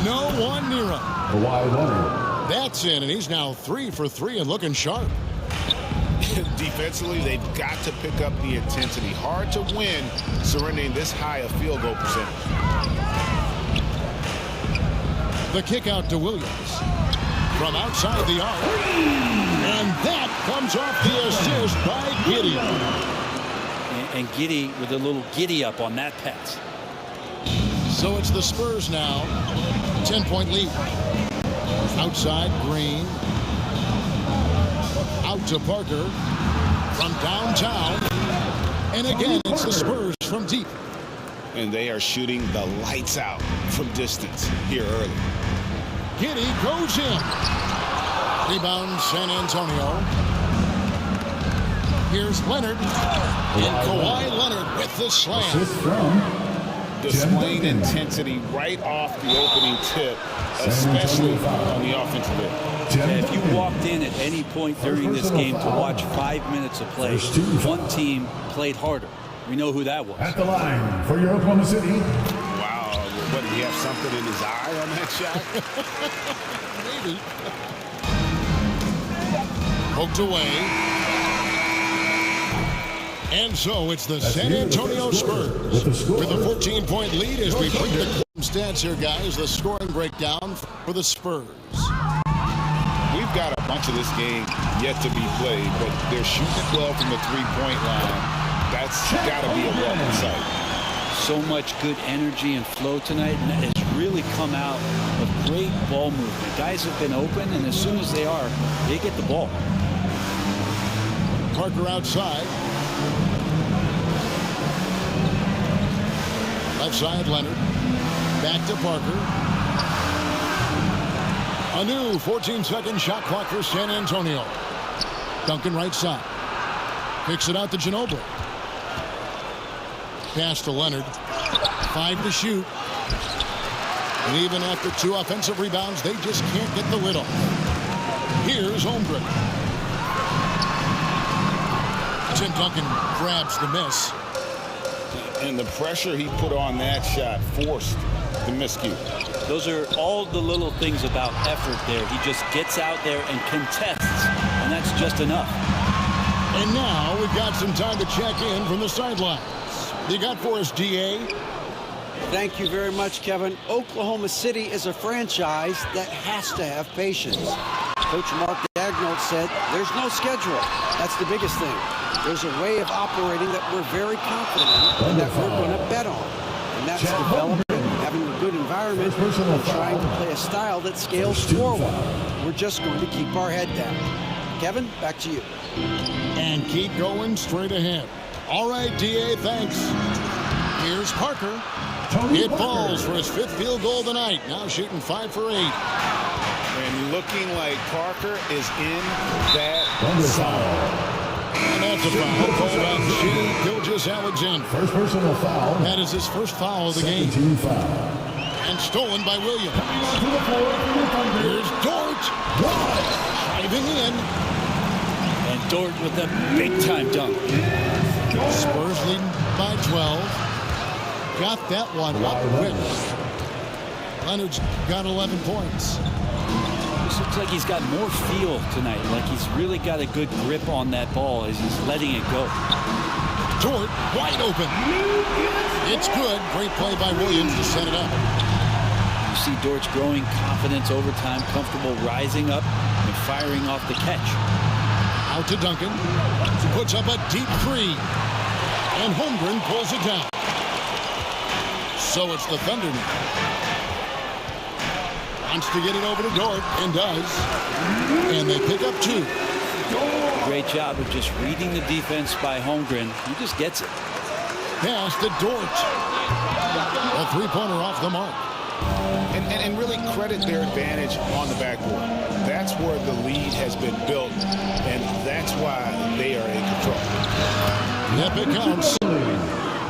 No one near him. Kawhi Leonard. That's in, and he's now 3 for 3 and looking sharp. Defensively, they've got to pick up the intensity. Hard to win surrendering this high a field goal percentage. The kick out to Williams from outside the arc. And that comes off the assist by Giddy. And Giddy with a little giddy up on that pass. So it's the Spurs now. 10-point lead. Outside, Green. Out to Parker from downtown. And again, it's the Spurs from deep. And they are shooting the lights out from distance here early. Giddy goes in. Rebound, San Antonio. Here's Leonard. And Kawhi Leonard with the slam. Displaying intensity right off the opening tip, especially on the offensive end. And if you walked in at any point during this game to watch 5 minutes of play, one team played harder. We know who that was. At the line for your Oklahoma City. Wow, what, did he have something in his eye on that shot? Maybe. Poked away. And so it's the San Antonio Spurs with a 14-point lead as we bring the stats here, guys. The scoring breakdown for the Spurs. We've got a bunch of this game yet to be played, but they're shooting it well from the three-point line. That's got to be a welcome sight. So much good energy and flow tonight, and it's really come out of great ball movement. Guys have been open, and as soon as they are, they get the ball. Parker outside. Left side, Leonard. Back to Parker. A new 14-second shot clock for San Antonio. Duncan right side. Kicks it out to Ginóbilli. Pass to Leonard. 5 to shoot. And even after 2 offensive rebounds, they just can't get the lid off. Here's Holmgren. Tim Duncan grabs the miss. And the pressure he put on that shot forced the miscue. Those are all the little things about effort there. He just gets out there and contests, and that's just enough. And now we've got some time to check in from the sidelines. You got for us, D.A.? Thank you very much, Kevin. Oklahoma City is a franchise that has to have patience. Coach Mark Daigneault said there's no schedule. That's the biggest thing. There's a way of operating that we're very confident in and that we're going to bet on. And that's developing, having a good environment, and trying to play a style that scales forward. We're just going to keep our head down. Kevin, back to you. And keep going straight ahead. All right, D.A., thanks. Here's Parker. It falls for his 5th field goal tonight. Now shooting 5 for 8. And looking like Parker is in that zone. And that's a foul called on Shea Gilgeous-Alexander. First personal foul. That is his first foul of the Second game. team foul. And stolen by Williams. Here's Dort. Driving in. And Dort with a big-time dunk. Spurs leading by 12. Got that one up quick. Leonard's got 11 points. This looks like he's got more feel tonight, like he's really got a good grip on that ball as he's letting it go. Dort wide open. It's good. Great play by Williams to set it up. You see Dort's growing confidence over time, comfortable rising up and firing off the catch. Out to Duncan. Puts up a deep three. And Holmgren pulls it down. So it's the Thunder now. Wants to get it over to Dort, and does. And they pick up 2. Great job of just reading the defense by Holmgren. He just gets it. Pass to Dort. A three-pointer off the mark. And really credit their advantage on the backboard. That's where the lead has been built, and that's why they are in control. Yep, it counts.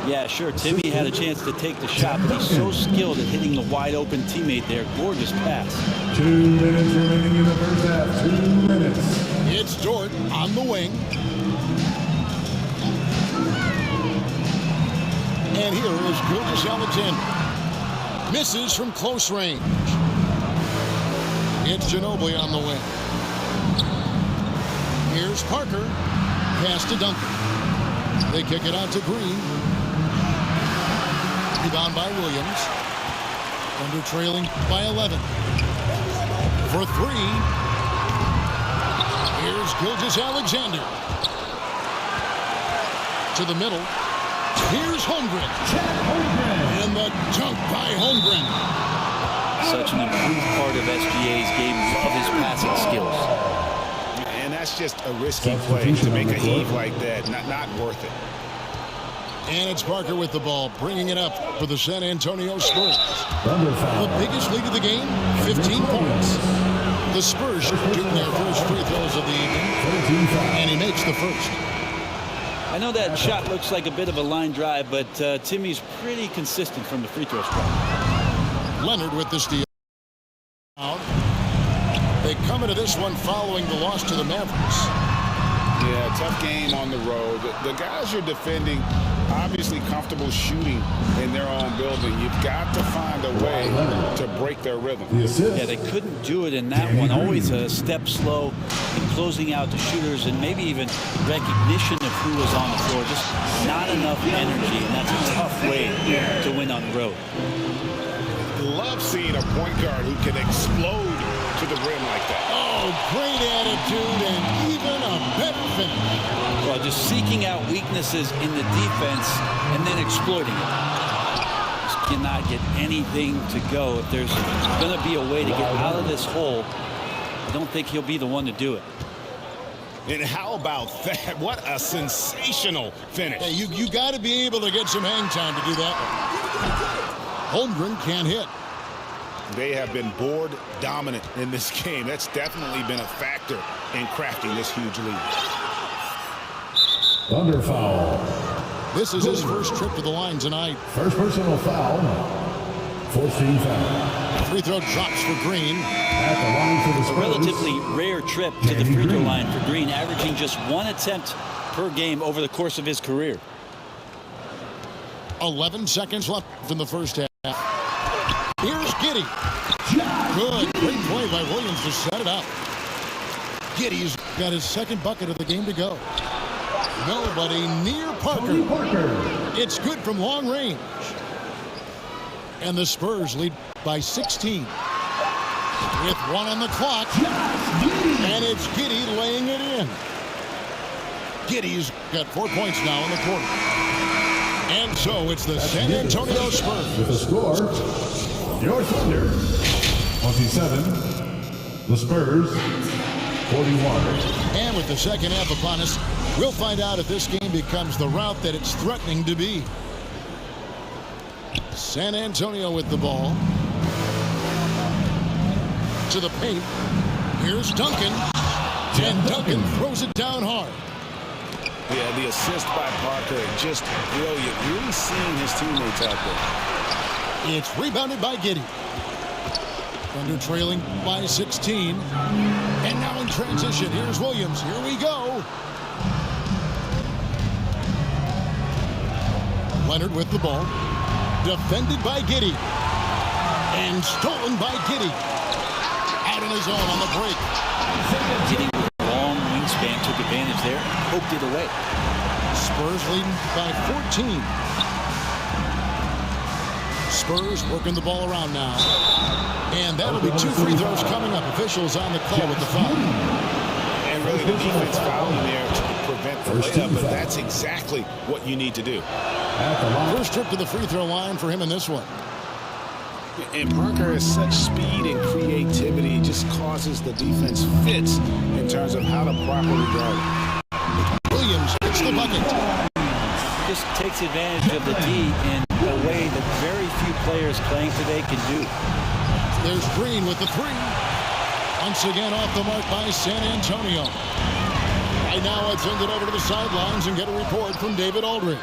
Yeah, sure, Timmy had a chance to take the shot, but he's so skilled at hitting the wide-open teammate there. Gorgeous pass. 2 minutes remaining in the first half. 2 minutes. It's Dort on the wing. And here is Gilgeous-Alexander. Misses from close range. It's Ginóbilli on the wing. Here's Parker. Pass to Duncan. They kick it out to Green. Rebound by Williams. Thunder trailing by 11. For 3. Here's Gilgeous-Alexander. To the middle. Here's Holmgren. And the dunk by Holmgren. Such an improved part of SGA's game. Love his passing skills. And that's just a risky play to make a heave like that. Not worth it. And it's Parker with the ball, bringing it up for the San Antonio Spurs. The biggest lead of the game, 15 points. The Spurs shooting their first free throws of the evening, and he makes the first. I know that shot looks like a bit of a line drive, but Timmy's pretty consistent from the free throw spot. Leonard with the steal. They come into this one following the loss to the Mavericks. Yeah, tough game on the road. The guys you're defending, obviously comfortable shooting in their own building. You've got to find a way to break their rhythm. Yeah, they couldn't do it in that one. Always a step slow in closing out the shooters and maybe even recognition of who was on the floor. Just not enough energy, and that's a tough way to win on the road. Love seeing a point guard who can explode to the rim like that. Oh, great attitude and even a better finish. Well, just seeking out weaknesses in the defense and then exploiting it. Just cannot get anything to go. If there's going to be a way to get out of this hole, I don't think he'll be the one to do it. And how about that? What a sensational finish. Hey, you got to be able to get some hang time to do that one. Holmgren can't hit. They have been board dominant in this game. That's definitely been a factor in crafting this huge lead. Thunder foul. This is his first trip to the line tonight. First personal foul. 14 foul. Free throw drops for Green. At the line for the Spurs. A relatively rare trip to the free throw line for Green, averaging just 1 attempt per game over the course of his career. 11 seconds left in the first half. Here's Giddey. Good. Great play by Williams to set it up. Giddey's got his second bucket of the game to go. Nobody near Parker. It's good from long range. And the Spurs lead by 16. With 1 on the clock. And it's Giddey laying it in. Giddey's got 4 points now in the quarter. And so it's the San Antonio Spurs. With a score, your Thunder, 27. The Spurs, 41. And with the second half upon us, we'll find out if this game becomes the route that it's threatening to be. San Antonio with the ball. to the paint. Here's Duncan. And Duncan throws it down hard. Yeah, the assist by Parker, just brilliant. Really seeing his teammates out there. It's rebounded by Giddey. Thunder trailing by 16. And now in transition, here's Williams. Here we go. Leonard with the ball. Defended by Giddey. And stolen by Giddey. Out on his own on the break. Giddey with a long wingspan took advantage there, poked it away. Spurs leading by 14. Spurs working the ball around now. And that'll be 2 free throws coming up. Officials on the call with the foul. And really the defense fouling there to prevent the layup, but that's exactly what you need to do. First trip to the free throw line for him in this one. And Parker has such speed and creativity. It just causes the defense fits in terms of how to properly guard it. Williams hits the bucket. Just takes advantage of the D in a way that very few players playing today can do. There's Green with the 3. Once again off the mark by San Antonio. Right now, I'd send it over to the sidelines and get a report from David Aldridge.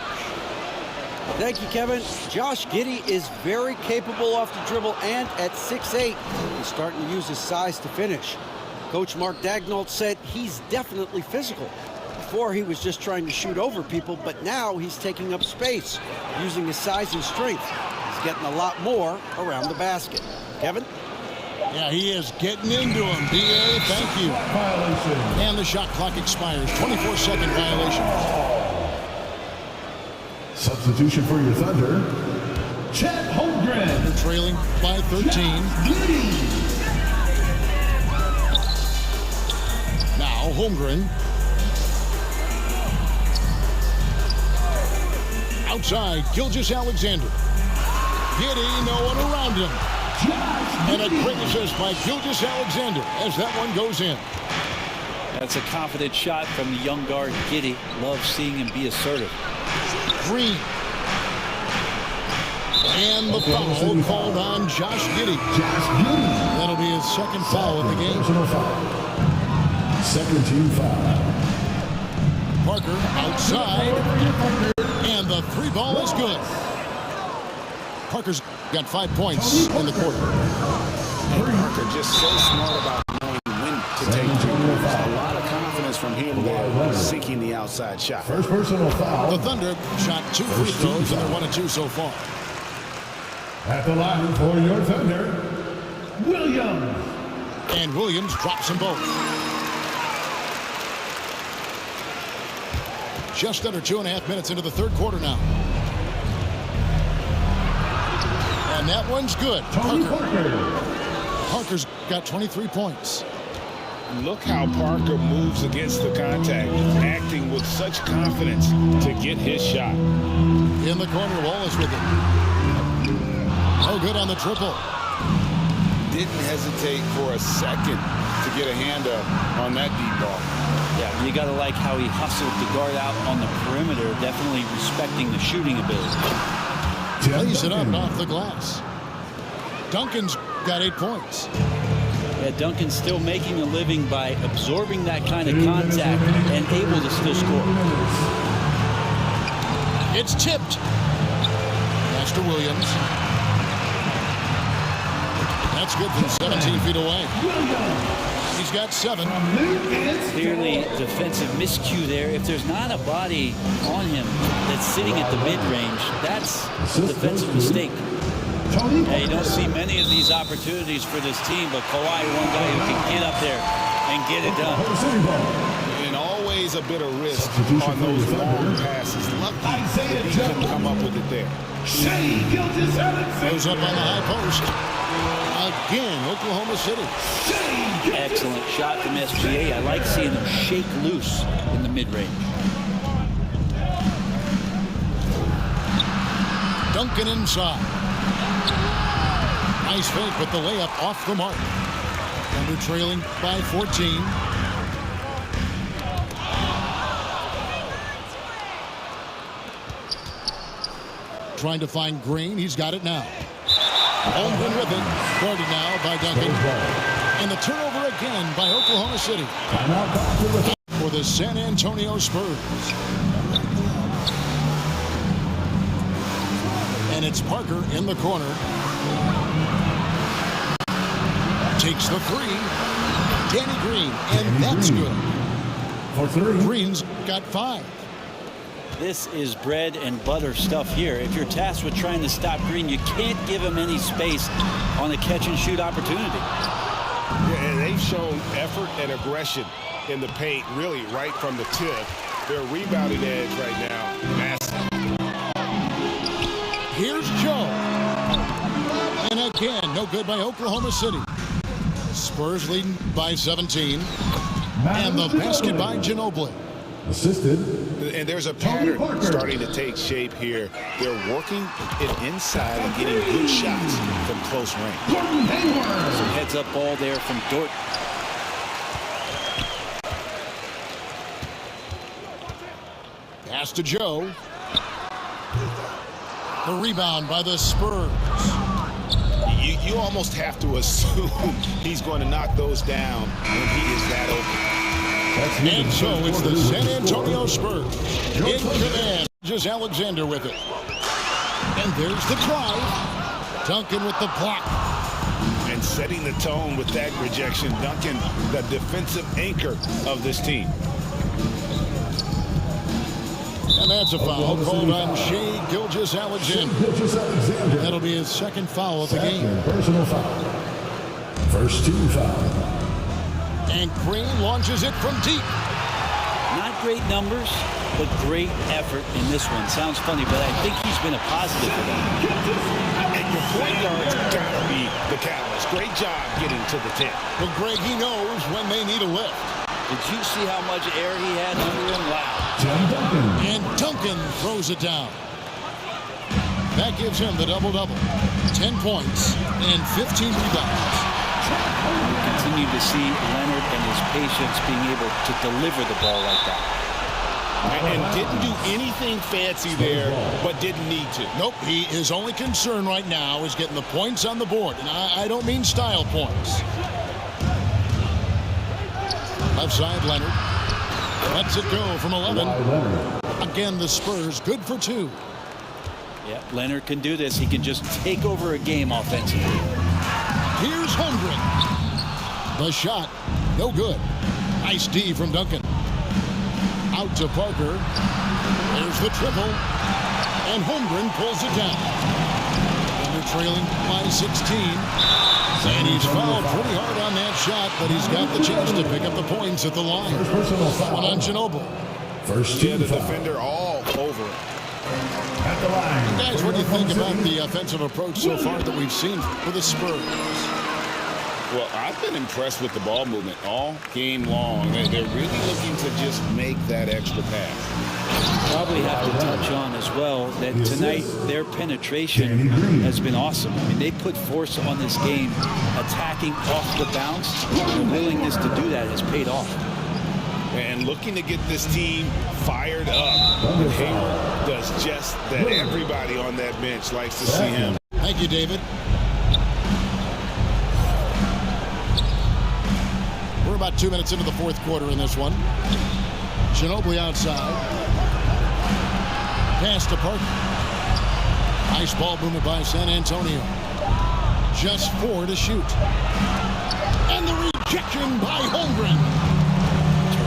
Thank you, Kevin. Josh Giddey is very capable off the dribble, and at 6'8", he's starting to use his size to finish. Coach Mark Daigneault said he's definitely physical. Before, he was just trying to shoot over people, but now he's taking up space, using his size and strength. He's getting a lot more around the basket. Kevin? Yeah, he is getting into him. B.A., thank you. And the shot clock expires. 24-second violation. Substitution for your Thunder, Chet Holmgren. They're trailing by 13. Now Holmgren. Outside, Gilgeous-Alexander. Giddey, no one around him. And a great assist by Gilgeous-Alexander as that one goes in. That's a confident shot from the young guard Giddey. Love seeing him be assertive. Green. And the foul called on Josh Giddey. That'll be his second foul of the game. Second team foul. Parker outside. And the 3 ball is good. Parker's got 5 points in the quarter. And Parker just so smart about knowing when to take 2 moves. A lot of confidence from him there, seeking the outside shot. First personal foul. The Thunder shot 2 free throws, and they're 1 and 2 so far. At the line for your Thunder, Williams. And Williams drops them both. Just under 2.5 minutes into the third quarter now. And that one's good. Parker's got 23 points. Look how Parker moves against the contact, acting with such confidence to get his shot. In the corner, Wallace with it. No good on the triple. Didn't hesitate for a second to get a hand up on that deep ball. Yeah, you got to like how he hustled the guard out on the perimeter, definitely respecting the shooting ability. Lays it up off the glass. Duncan's got 8 points. Yeah, Duncan's still making a living by absorbing that kind of contact and able to still score. It's tipped. Master Williams. That's good from 17 feet away. He's got 7. Clearly defensive miscue there. If there's not a body on him that's sitting at the mid-range, that's a defensive mistake. Yeah, you don't see many of these opportunities for this team, but Kawhi, one guy who can get up there and get it done. And always a bit of risk on those long passes. Lucky that he couldn't come up with it there. Goes up on the high post. Again, Oklahoma City. Excellent shot from SGA. I like seeing him shake loose in the mid-range. Duncan inside. Nice fake, but the layup off the mark. Thunder trailing by 14. Trying to find Green. He's got it now. Holmgren with it. Guarded now by Duncan. And the turnover again by Oklahoma City for the San Antonio Spurs. And it's Parker in the corner. Takes the three. Danny Green, and that's good. Green's got 5. This is bread and butter stuff here. If you're tasked with trying to stop Green, you can't give him any space on a catch-and-shoot opportunity. Yeah, and they've shown effort and aggression in the paint, really right from the tip. Their rebounding edge right now, massive. Here's Joe. And again, no good by Oklahoma City. Spurs leading by 17. And the basket by Ginóbilli. Assisted. And there's a pattern starting to take shape here. They're working it inside and getting good shots from close range. Some heads-up ball there from Dort. Pass to Joe. The rebound by the Spurs. You almost have to assume he's going to knock those down when he is that open. And so it's the San Antonio Spurs in command. Just Alexander with it. And there's the drive. Duncan with the block. And setting the tone with that rejection. Duncan, the defensive anchor of this team. And that's a foul called on Shai Gilgeous-Alexander. That'll be his second foul of the game. Personal foul. First 2 foul. And Green launches it from deep. Not great numbers, but great effort in this one. Sounds funny, but I think he's been a positive for them. And your point guard's got to be the catalyst. Great job getting to the 10. Well, Greg, he knows when they need a lift. Did you see how much air he had under him? Wow. And Duncan throws it down. That gives him the double-double. 10 points and 15 rebounds. Continue to see Leonard and his patience being able to deliver the ball like that. And didn't do anything fancy there, but didn't need to. Nope, his only concern right now is getting the points on the board. And I don't mean style points. Left side, Leonard. Lets it go from 11. Again, the Spurs good for 2. Yeah, Leonard can do this. He can just take over a game offensively. Here's Holmgren. The shot, no good. Nice D from Duncan. Out to Parker. There's the triple. And Holmgren pulls it down. And they're trailing by 16. And he's fouled pretty hard on that shot, but he's got the chance to pick up the points at the line. One on Ginóbilli. First the defender all over it. At the line. Guys, what do you think about the offensive approach so far that we've seen for the Spurs? Well, I've been impressed with the ball movement all game long. They're really looking to just make that extra pass. Probably have to touch on as well that tonight their penetration has been awesome. I mean, they put force on this game, attacking off the bounce. The willingness to do that has paid off. And looking to get this team fired up. Hayward does just that. Everybody on that bench likes to see him. Thank you, David. We're about 2 minutes into the fourth quarter in this one. Ginóbilli outside. Pass to Parker. Nice ball movement by San Antonio. Just 4 to shoot. And the rejection by Holmgren.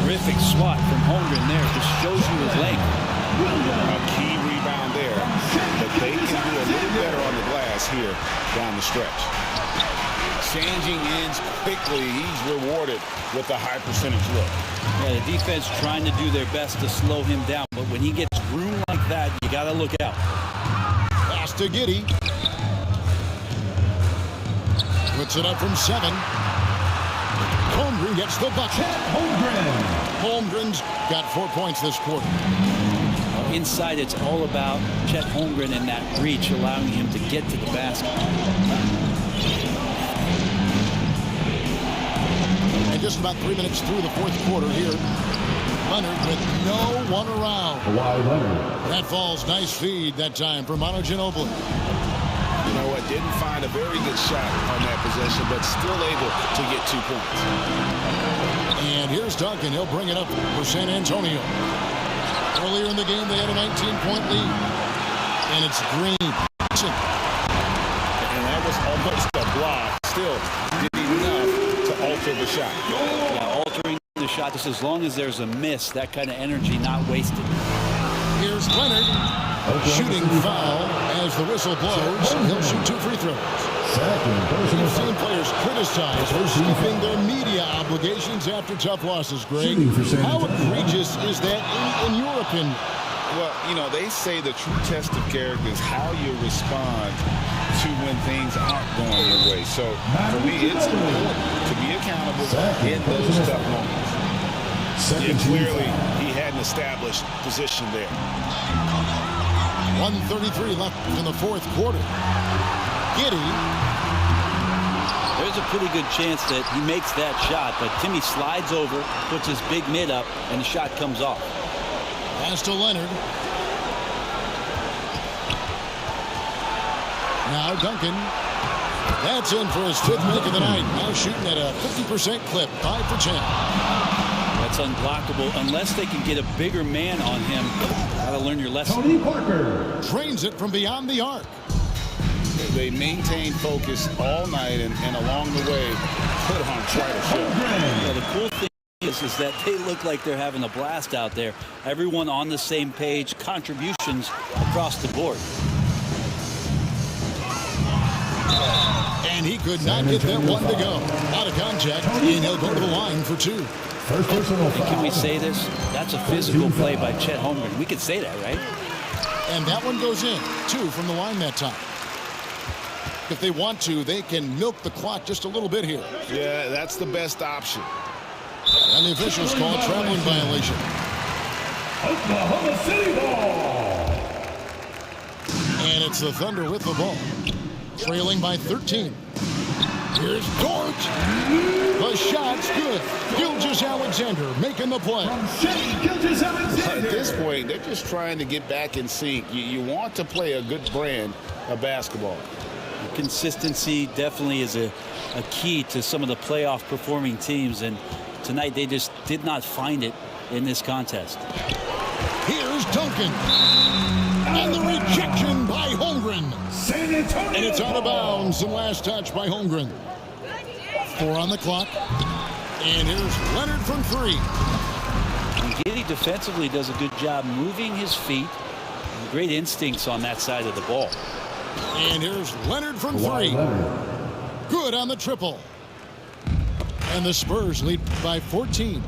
Terrific swat from Holmgren there. Just shows you his length. A key rebound there. But they can do a little better on the glass here down the stretch. Changing ends quickly. He's rewarded with a high percentage look. Yeah, the defense trying to do their best to slow him down. But when he gets room like that, you got to look out. Pass to Giddey. Puts it up from 7. Holmgren gets the bucket. Holmgren's got 4 points this quarter. Inside, it's all about Chet Holmgren and that reach, allowing him to get to the basket. And just about 3 minutes through the fourth quarter here. Leonard with no one around. Leonard. That falls. Nice feed that time for Manu Ginóbilli. You know what? Didn't find a very good shot on that possession, but still able to get 2 points. And here's Duncan. He'll bring it up for San Antonio. Earlier in the game, they had a 19-point lead. And it's Green. And that was almost a block. Still did enough to alter the shot. Yeah, altering the shot just as long as there's a miss, that kind of energy not wasted. Here's Leonard. Shooting foul as the whistle blows. He'll shoot 2 free throws. We've seen players criticized for skipping their media obligations after tough losses, Greg. How egregious is that in your opinion? Well, you know, they say the true test of character is how you respond to when things aren't going your way. So, for me, it's important to be accountable in those tough moments. Yeah, clearly, he had an established position there. 1:33 left in the fourth quarter. Giddy. There's a pretty good chance that he makes that shot, but Timmy slides over, puts his big mid up, and the shot comes off. Pass to Leonard. Now Duncan. That's in for his 5th make of the night. Now shooting at a 50% clip, 5 for 10. That's unblockable unless they can get a bigger man on him. Gotta learn your lesson. Tony Parker drains it from beyond the arc. They maintain focus all night and along the way put on try to show. Yeah, the cool thing is that they look like they're having a blast out there. Everyone on the same page, contributions across the board. And he could not get that one to go. Out of contact, and he'll go to the line for 2. First personal foul. Can we say this? That's a physical play by Chet Holmgren. We could say that, right? And that one goes in. 2 from the line that time. If they want to, they can milk the clock just a little bit here. Yeah, that's the best option. And the officials call a traveling violation. Oklahoma City ball. And it's the Thunder with the ball. Trailing by 13. Here's Dort. The shot's good. Gilgeous-Alexander making the play. At this point, they're just trying to get back in sync. You want to play a good brand of basketball. Consistency definitely is a key to some of the playoff performing teams, and tonight they just did not find it in this contest. Here's Duncan. And the rejection by Holmgren. San Antonio. And it's out of bounds. And last touch by Holmgren. 4 on the clock. And here's Leonard from 3. Giddy defensively does a good job moving his feet. Great instincts on that side of the ball. And here's Leonard from 3. Good on the triple. And the Spurs lead by 14.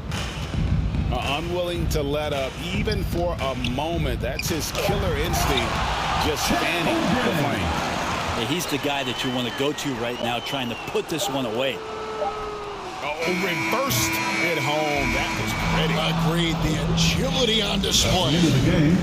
Unwilling to let up even for a moment. That's his killer instinct, just fanning the flame. Yeah, he's the guy that you want to go to right now, trying to put this one away. Oh, reversed it home. That was pretty. Agreed. The agility on display. End of the game.